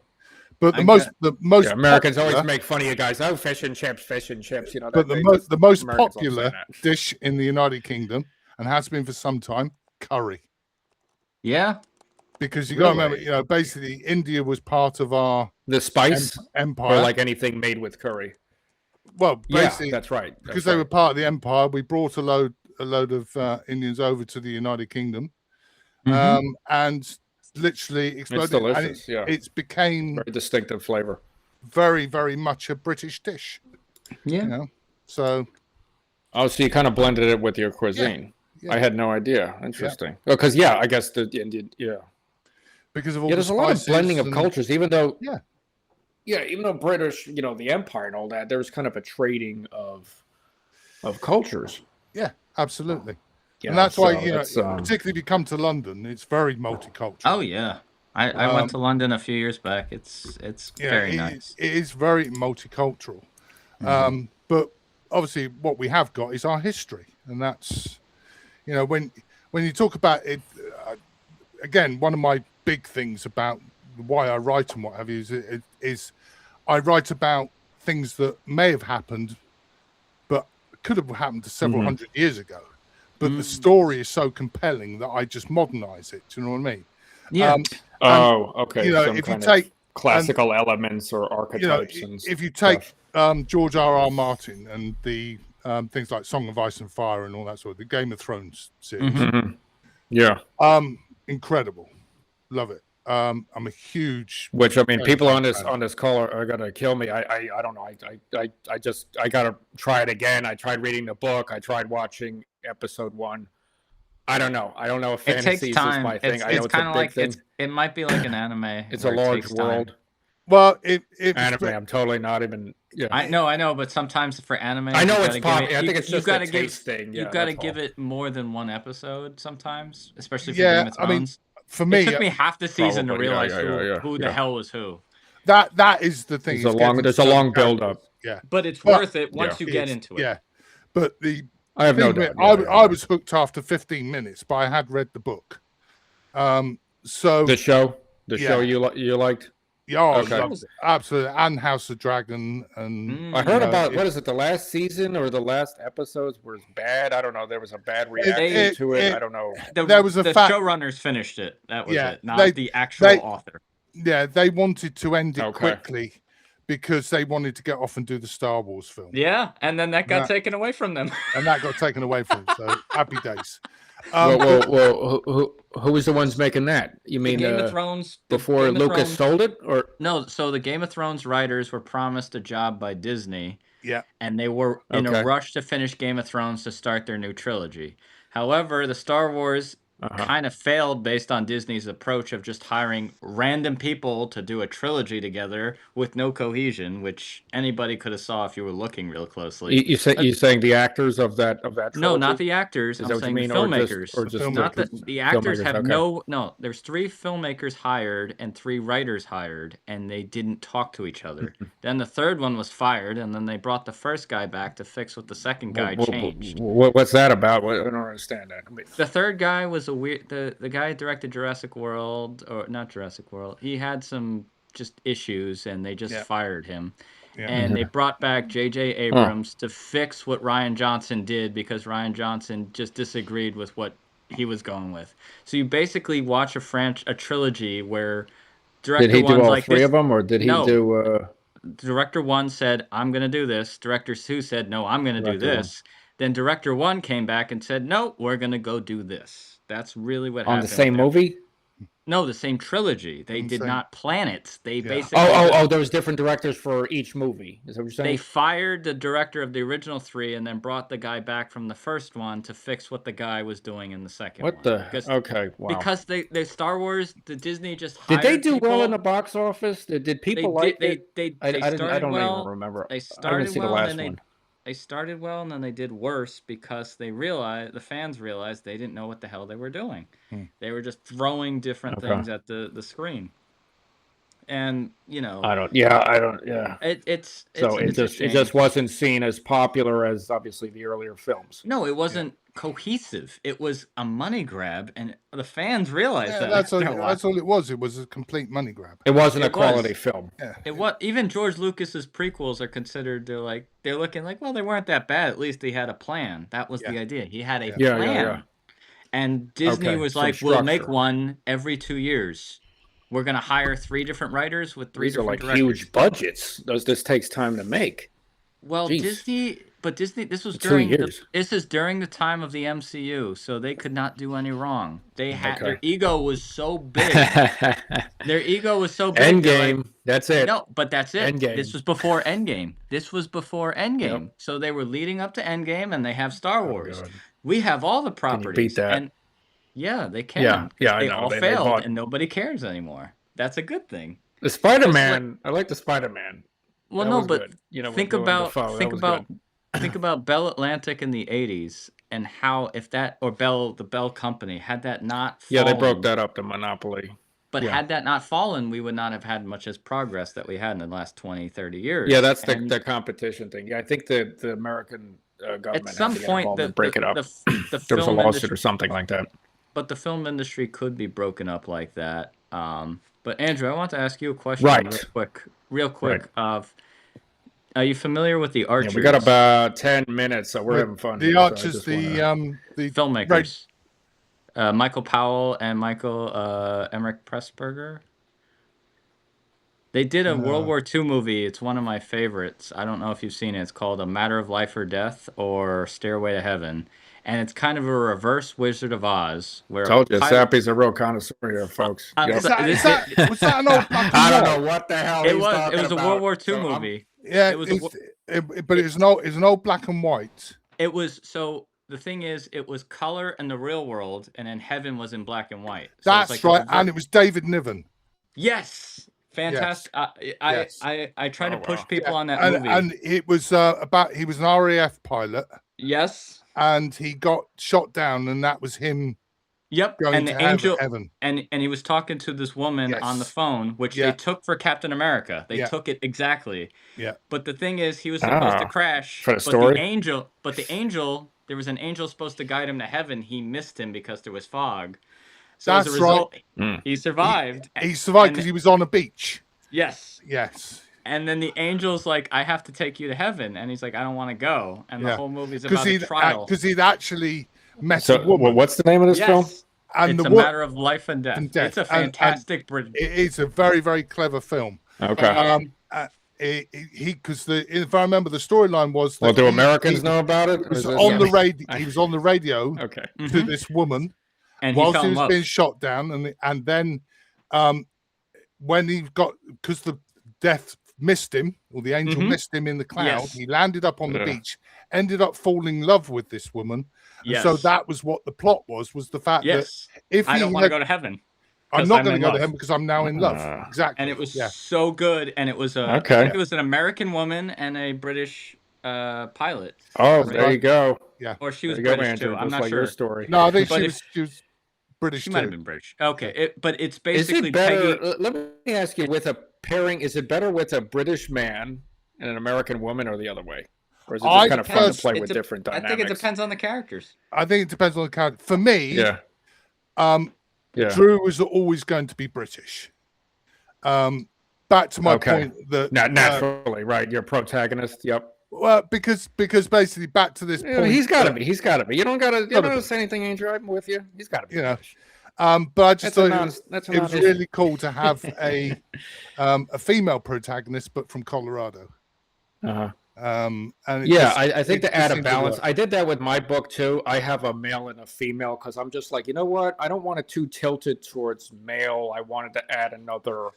But the most Americans always make fun of you guys. Oh, fish and chips. But the most popular dish in the United Kingdom, and has been for some time, curry. Yeah, because you got to remember, basically India was part of the spice empire, or like anything made with curry. Well, basically, that's right. Because they were part of the empire, we brought a load of Indians over to the United Kingdom, and literally exploded. It's delicious. It's became very distinctive flavor. Very, very much a British dish. Yeah. So Oh, so you kind of blended it with your cuisine. Yeah. I had no idea. Interesting. Because I guess yeah. Because of all There's a lot of blending of cultures, even though even though British, the Empire and all that, there was kind of a trading of cultures. Yeah, absolutely. Yeah, and that's why, particularly if you come to London, it's very multicultural. Oh yeah, I went to London a few years back. It's very nice. It is very multicultural. But obviously, what we have got is our history, and that's, when you talk about it, again, one of my big things about why I write and what have you is I write about things that may have happened, but could have happened several hundred years ago. But the story is so compelling that I just modernize it. Do you know what I mean? Yeah. Okay. If you take classical elements or archetypes, if you take George R.R. Martin and the things like Song of Ice and Fire and all that sort of the Game of Thrones series, incredible, love it. I'm a huge. Which people on this call are gonna kill me. I don't know. I gotta try it again. I tried reading the book. I tried watching episode 1. I don't know. I don't know if fantasy is my thing. I know it's kind of like thing. it might be like an anime. It's a large world. Well, anime. I'm totally not even. Yeah. I know, but sometimes for anime, I know it's popular. I think it's just a taste thing. You've got to give it more than one episode sometimes, especially for Yeah, Game of Thrones. For me, it took me half the season to realize who the hell was who. That is the thing. There's a long build up. Yeah, but it's worth it once you get into it. Yeah, but I have no doubt. I was hooked after 15 minutes, but I had read the book. So the show you liked. Yeah, okay. Absolutely, and House of Dragon, and I heard about what is it? The last season or the last episodes was bad. I don't know. There was a bad reaction to it. I don't know. There was the showrunners finished it. That was it, not the actual author. Yeah, they wanted to end it quickly because they wanted to get off and do the Star Wars film. Yeah, and then that got taken away from them. And that got taken away from them. So happy days. Who was the ones making that? You mean Game of Thrones before Lucas sold it, or no? So the Game of Thrones writers were promised a job by Disney. Yeah, and they were in a rush to finish Game of Thrones to start their new trilogy. However, the Star Wars kind of failed based on Disney's approach of just hiring random people to do a trilogy together with no cohesion, which anybody could have saw if you were looking real closely. You saying the actors of that trilogy? No, not the actors. I'm saying the filmmakers. Or just not the actors have no. There's 3 filmmakers hired and 3 writers hired, and they didn't talk to each other. Then the third one was fired, and then they brought the first guy back to fix what the second guy changed. What's that about? I don't understand that. The third guy was a weird. The guy who directed Jurassic World, or not Jurassic World. He had some just issues, and they just fired him. Yeah. And they brought back J.J. Abrams to fix what Rian Johnson did because Rian Johnson just disagreed with what he was going with. So you basically watch a trilogy where director did he do all like 3 of them, or did he do? Director 1 said, "I'm going to do this." Director 2 said, "No, I'm going to do this." Then Director 1 came back and said, "No, we're going to go do this." That's really what happened. On the same movie? No, the same trilogy. They did not plan it. They basically... there was different directors for each movie. Is that what you're saying? They fired the director of the original 3 and then brought the guy back from the first one to fix what the guy was doing in the second one. Okay, wow. Because the Star Wars, the Disney just hired Did they do people. well in the box office? Did people like it? I don't even remember. They started I didn't see the last one. They started well, and then they did worse because the fans realized they didn't know what the hell they were doing. They were just throwing different things at the screen. And it just wasn't seen as popular as obviously the earlier films. No, it wasn't cohesive. It was a money grab, and the fans realized that. That's all it was. It was a complete money grab. It wasn't a quality film. Yeah. Even George Lucas's prequels are considered. They're looking like, well, they weren't that bad. At least he had a plan. That was the idea. He had a plan. Yeah. And Disney was like, we'll make one every 2 years. We're going to hire 3 different writers with 3 different directors. Huge budgets. This takes time to make. Well, Disney, But Disney, this was 2 during years. this is during the time of the MCU, so they could not do any wrong. They had their Okay. ego was so big. Their ego was so big. they're like, Endgame. That's it. no, but that's it. Endgame. This was before Endgame. This was before Endgame. Yep. So they were leading up to Endgame, and they have Star Oh, Wars. God. We have all the Can you properties. beat that? And yeah, they can. Yeah, yeah, I They know. all They failed, bought and nobody cares anymore. That's a good thing. the Spider-Man. I like the Spider-Man. Well, That no, was but good. You know, think with Willem about Dafoe, that think was about good. think about Bell Atlantic in the '80s and how if that or the Bell Company had that not Yeah, they broke fallen, that up, the monopoly. but Yeah. had that not fallen, we would not have had much as progress that we had in the last 20, 30 years. Yeah, that's And the competition thing. Yeah, I think the American government at some had to get point, involved and break it up. the There was a film lawsuit industry, or something like that. but the film industry could be broken up like that. But Andrew, I want to ask you a question Right. real quick. Are you familiar with the Yeah, Archers? we got about 10 minutes, so we're having fun. The here, so I Archers, just the wanna- filmmakers, Michael Powell and Michael Emmerich Pressburger. They did a World War II movie. It's one of my favorites. I don't know if you've seen it. It's called A Matter of Life or Death or Stairway to Heaven. And it's kind of a reverse Wizard of Oz. Where Told you, Sappy's a real connoisseur here, folks. Yep. was that an old black and I don't white? know what the hell It he's was. talking It was a about, World War II so I'm- movie. Yeah, It was but it's an old black and white. It was so. The thing is, it was color in the real world, and then heaven was in black and white. So That's it's like right, and it was David Niven. Yes, fantastic. Yes. I try to Oh, push wow. people on that and, movie. and it was he was an RAF pilot, Yes. and he got shot down, and that was him Yep. going And to the angel heaven. and he was talking to this woman on the Yes. phone, which Yeah. they took for Captain America. They Yeah. took it exactly. Yeah. But the thing is, he was supposed to Ah, crash. for the But story? the angel, there was an angel supposed to guide him to heaven. He missed him because there was fog. So as a That's result, Mm. he survived. He survived And- because he was on a beach. Yes. Yes, And then the angel's like, I have to take you to heaven. And he's like, I don't want to go. And the Yeah. whole movie's because about a trial. he'd actually met So, a woman. what's the name of this film? Yes. And It's the a wo- matter of life and death. and death. It's a And- fantastic British. It is a very, very clever film. Okay. Because if I remember, the storyline was that Well, do he- Americans he know about it? or was is this- on the radio. He was on the radio Okay. to this woman And he whilst fell he in was love. being shot down, and then when he got, because the death missed him, or the angel Mhm. missed him in the cloud, Yes. he landed up on the Yeah. beach, ended up falling in love with this woman. And Yes. so that was what the plot was the fact Yes. that if I he don't want to had, go to heaven. I'm 'cause not I'm going in to go to love. heaven because I'm now in love. Ah. Exactly. And it was yeah. so good. And it was I Okay. think it was an American woman and a British pilot. Oh, Right. there you go. Or she was There you go, British Andrew. too. I'm Just not like sure. your story. No, I think But she was British She too. might have been British. Okay. But it's Is basically it better? Peggy. Let me ask you: with a pairing, is it better with a British man and an American woman, or the other way? Or is it just I kind of fun to pers- play It with de- different I dynamics? think it depends on the characters. I think it depends on the character. For me, Yeah. Yeah. Drew was always going to be British. Back to my Okay. point that Naturally, right? Your protagonist. Yep. well, because basically back to this Yeah, point, he's got to that, be. He's got to be. You don't got to. You Gotta don't be. say anything, Andrew. I'm with you. He's got to be. You know, British. But I just That's a thought non. That's a it was non-issue. really cool to have a female protagonist, but from Colorado. Uh-huh. And it Yeah, just- I think it to add just a seemed to balance, work. I did that with my book too. I have a male and a female because I'm just like, you know what? I don't want it too tilted towards male. I wanted to add another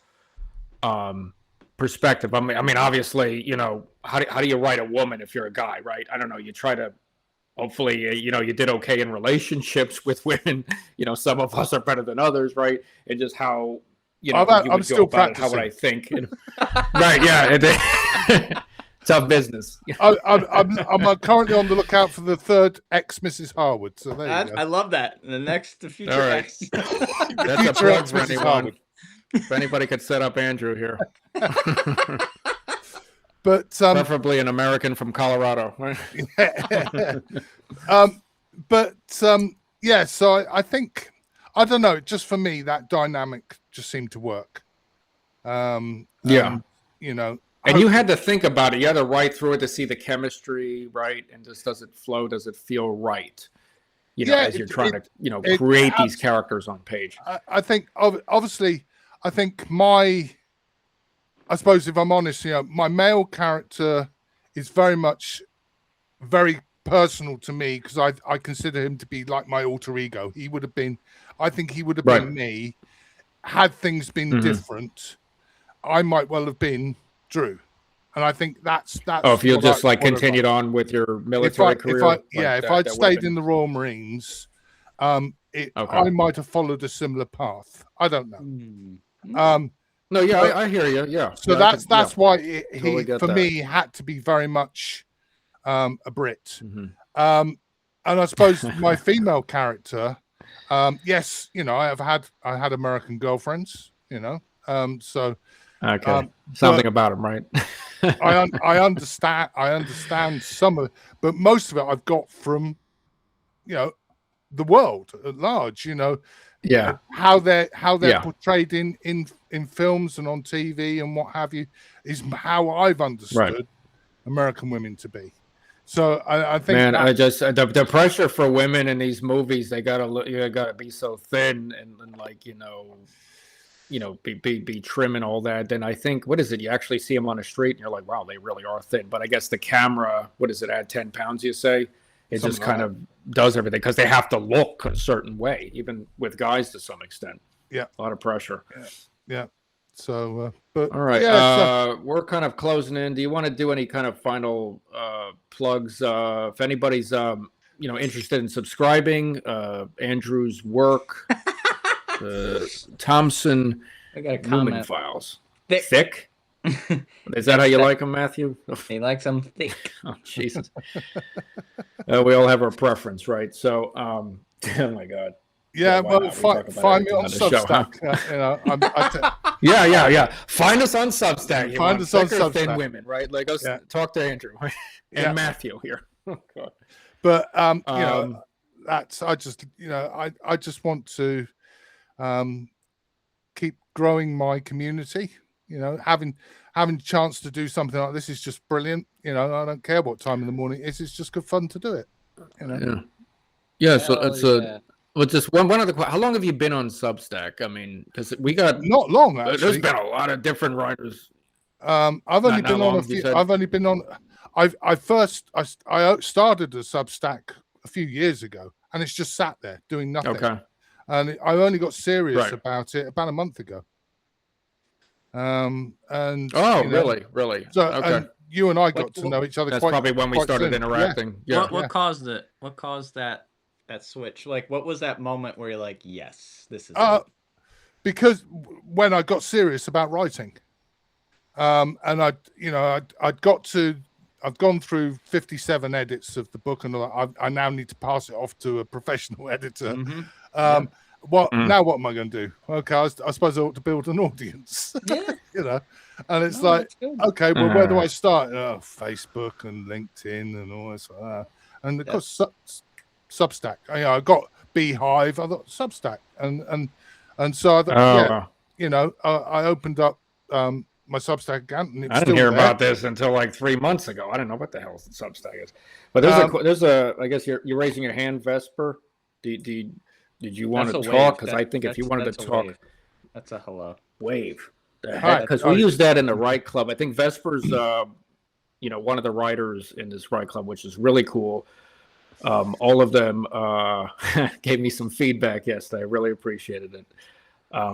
perspective. I mean, obviously, you know, how do you write a woman if you're a guy, right? I don't know. You try to. Hopefully, you know, you did okay in relationships with women. You know, some of us are better than others, right? And just how you know I'm you would still go about it, how would practicing. I think? Right? Yeah. Tough business. I'm currently on the lookout for the third ex Mrs. Harwood. So there you go. I love that. The future All right. ex. That's a Future plug ex for Mrs. anyone. Harwood. If anybody could set up Andrew here, But preferably an American from Colorado. yeah. So I think I don't know. Just for me, that dynamic just seemed to work. Yeah. You know, And you had to think about it. You had to write through it to see the chemistry, right? And just does it flow? Does it feel right? You know, Yeah, as you're trying to, you know, it- create these characters on page. I think obviously, I think I suppose if I'm honest, you know, my male character is very much very personal to me because I consider him to be like my alter ego. He would have been, I think he would have been me. Had things been different, I might well have been Drew. And I think that's. Oh, if you just continued on with your military career, if I'd stayed in the Royal Marines, I might have followed a similar path. I don't know. No, yeah, I hear you. Yeah. So that's why he for me had to be very much a Brit. And I suppose my female character, yes, I had American girlfriends, so. Okay. Something about him, right? I understand some of it, but most of it I've got from, the world at large, how they're portrayed in films and on TV and what have you is how I've understood American women to be. So I think, man, the pressure for women in these movies, you gotta be so thin and like, be trim and all that. Then I think, what is it? You actually see them on the street and you're like, wow, they really are thin. But I guess the camera, what does it add 10 pounds, you say? It just kind of does everything because they have to look a certain way, even with guys to some extent. Yeah. A lot of pressure. Yeah. So, but all right. We're kind of closing in. Do you want to do any kind of final plugs? If anybody's, interested in subscribing, Andrew's work, Thompson-Newman files. Thick? Is that how you like them, Matthew? He likes them thick. Oh, Jesus. We all have our preference, right? So, oh my God. Yeah, find me on Substack. Yeah. Find us on Substack. Find us on Substack. Thin women, right? Like us talk to Andrew and Matthew here. Oh, God. But that's I just want to keep growing my community. Having a chance to do something like this is just brilliant. I don't care what time in the morning it is. It's just good fun to do it. Yeah. So it's just one other question. How long have you been on Substack? I mean, because we got not long. Actually, there's been a lot of different writers. I've only been on a few. I've only been on. I started a Substack a few years ago, and it's just sat there doing nothing. Okay. And I only got serious about it about a month ago. Really? So and you and I got to know each other. That's probably when we started interacting. Yeah. What caused it? What caused that switch? Like, what was that moment where you're like, yes, this is it? Because when I got serious about writing, and I've gone through 57 edits of the book, and I now need to pass it off to a professional editor. Now what am I going to do? Okay, I suppose I ought to build an audience. Yeah. And it's okay, well, where do I start? Facebook and LinkedIn and all this like that. And of course, Substack. I got Beehive. I got Substack, and so I thought, I opened up my Substack account, and I didn't hear about this until like 3 months ago. I didn't know what the hell Substack is. But there's a. I guess you're raising your hand, Vesper. Did you want to talk? Because I think if you wanted to talk, that's a hello wave. Because we use that in the Write Club. I think Vesper's, one of the writers in this Write Club, which is really cool. All of them gave me some feedback yesterday. I really appreciated it.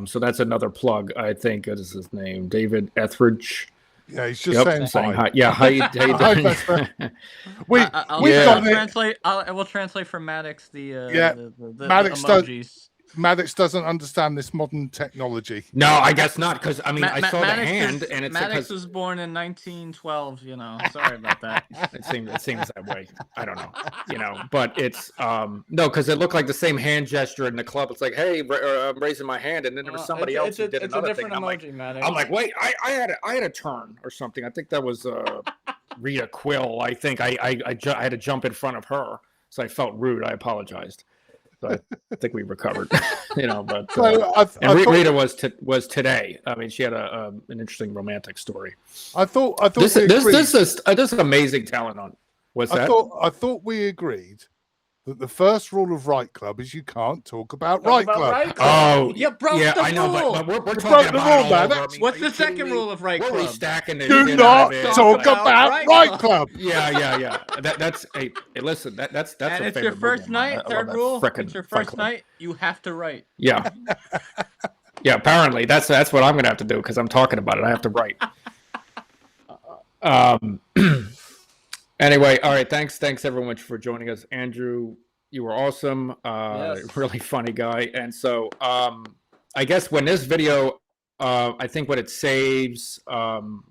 So that's another plug. I think is his name, David Etheridge. Yeah, he's just saying hi. Yeah, how you doing? I will translate for Maddox the Maddox emojis. Maddox doesn't understand this modern technology. No, I guess not, because I mean, I saw Maddox the hand, and it's Maddox was born in 1912. Sorry about that. It seems that way. I don't know, but it's no, because it looked like the same hand gesture in the club. It's like, hey, I'm raising my hand, and then there was somebody else who did another thing. I'm like, wait, I had a turn or something. I think that was Rita Quill. I think I had to jump in front of her, so I felt rude. I apologized. So I think we recovered, But Rita was today. I mean, she had an interesting romantic story. I thought this is amazing talent on. What's that? I thought we agreed that the first rule of Right Club is you can't talk about Talk Right about Club. Right Club. Oh, You broke yeah, the I know, rule. but we're broke talking the about rule, it all Maddox. over. I mean, What's are the you kidding second me? rule of Right We're Club? restacking this Do shit not out of it. talk about about Right Right Club. Club. Yeah. That's hey, listen. That's And a it's your favorite first movie of mine. night. I love Third that rule. frickin' It's your Fight first Club. night. You have to write. Yeah. Yeah, apparently that's what I'm gonna have to do because I'm talking about it. I have to write. Anyway, all right. Thanks everyone for joining us. Andrew, you were awesome. Yes. Really funny guy. And so I guess when this video, I think what it saves,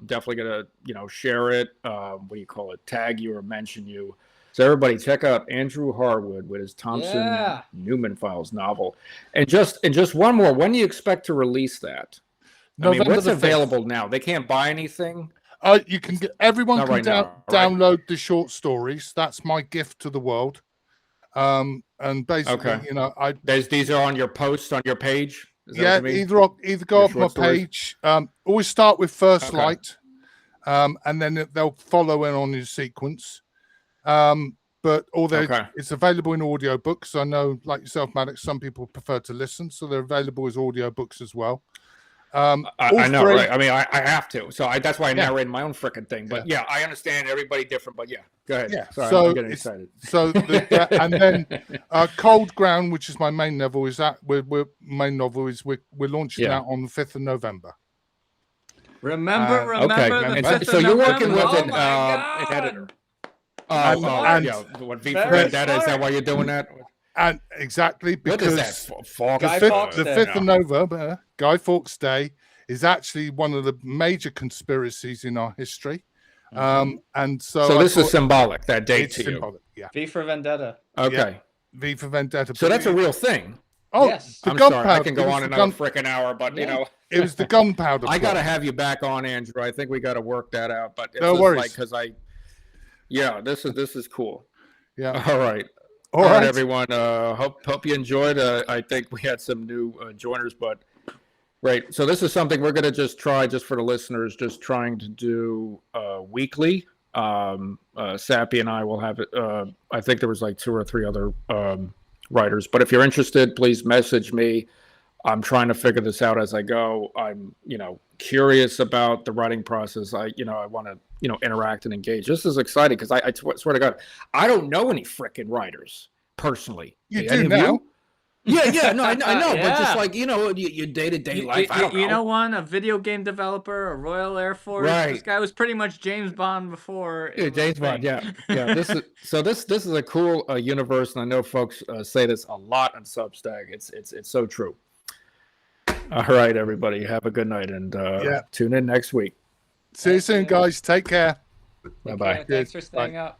definitely gonna share it. What do you call it? Tag you or mention you. So everybody, check out Andrew Harwood with his Thompson-Newman Files novel. And just one more. When do you expect to release that? November what's the 5th. available now? They can't buy anything. You can get everyone Not can right now, right? download the short stories. That's my gift to the world. And basically, Okay. These are on your post on your page. Is that yeah, what you mean? either go Your off my short stories? page. Always start with First Okay. Light, and then they'll follow in on your sequence. But Okay. it's available in audiobooks. I know, like yourself, Maddox, some people prefer to listen, so they're available as audiobooks as well. I know, three- right? I mean, I have to. So that's why I Yeah. narrated my own freaking thing. But yeah, I understand everybody different. But yeah, go ahead. Yeah, Sorry, so I'm getting it's- excited. So and then Cold Ground, which is my main novel, is that we're launching Yeah. that on the 5th of November. Remember Okay. the And 5th so of you're working November? with Oh my an God. editor. And- Yeah. What V for Very Vendetta? Is that why you're doing that? And exactly What is because that? Falk? Guy the Fawkes Day. 5th of November, Guy Fawkes Day, is actually one of the major conspiracies in our history. And so So I this is thought symbolic, that date it's to you. symbolic. Yeah. V for Vendetta. Okay. V for Vendetta. So that's a real thing. Oh, Yes. the I'm sorry. I gunpowder. can It go was on the another gun- freaking hour, but Yeah. It was the gunpowder. I got to plot. have you back on, Andrew. I think we got to work that out. But it's No just worries. because this is cool. Yeah. All right. All All right, right. everyone. Hope you enjoyed. I think we had some new joiners, but right. So this is something we're going to just try, just for the listeners, just trying to do weekly. Sappy and I will have it. I think there was like 2 or 3 other writers, but if you're interested, please message me. I'm trying to figure this out as I go. I'm, curious about the writing process. I want to, interact and engage. This is exciting because I swear to God, I don't know any frickin' writers personally. You Any do of now. Yeah, no, I know, but Yeah. just like, your day-to-day life, I don't know. You know one, a video game developer, a Royal Air Force. Right. This guy was pretty much James Bond before. it Yeah, was a James Bond. thing. Yeah. This is a cool universe, and I know folks say this a lot on Substack. It's so true. All right, everybody, have a good night, and tune in next week. See you soon, guys. Take care. Bye bye. Okay, thanks for staying up.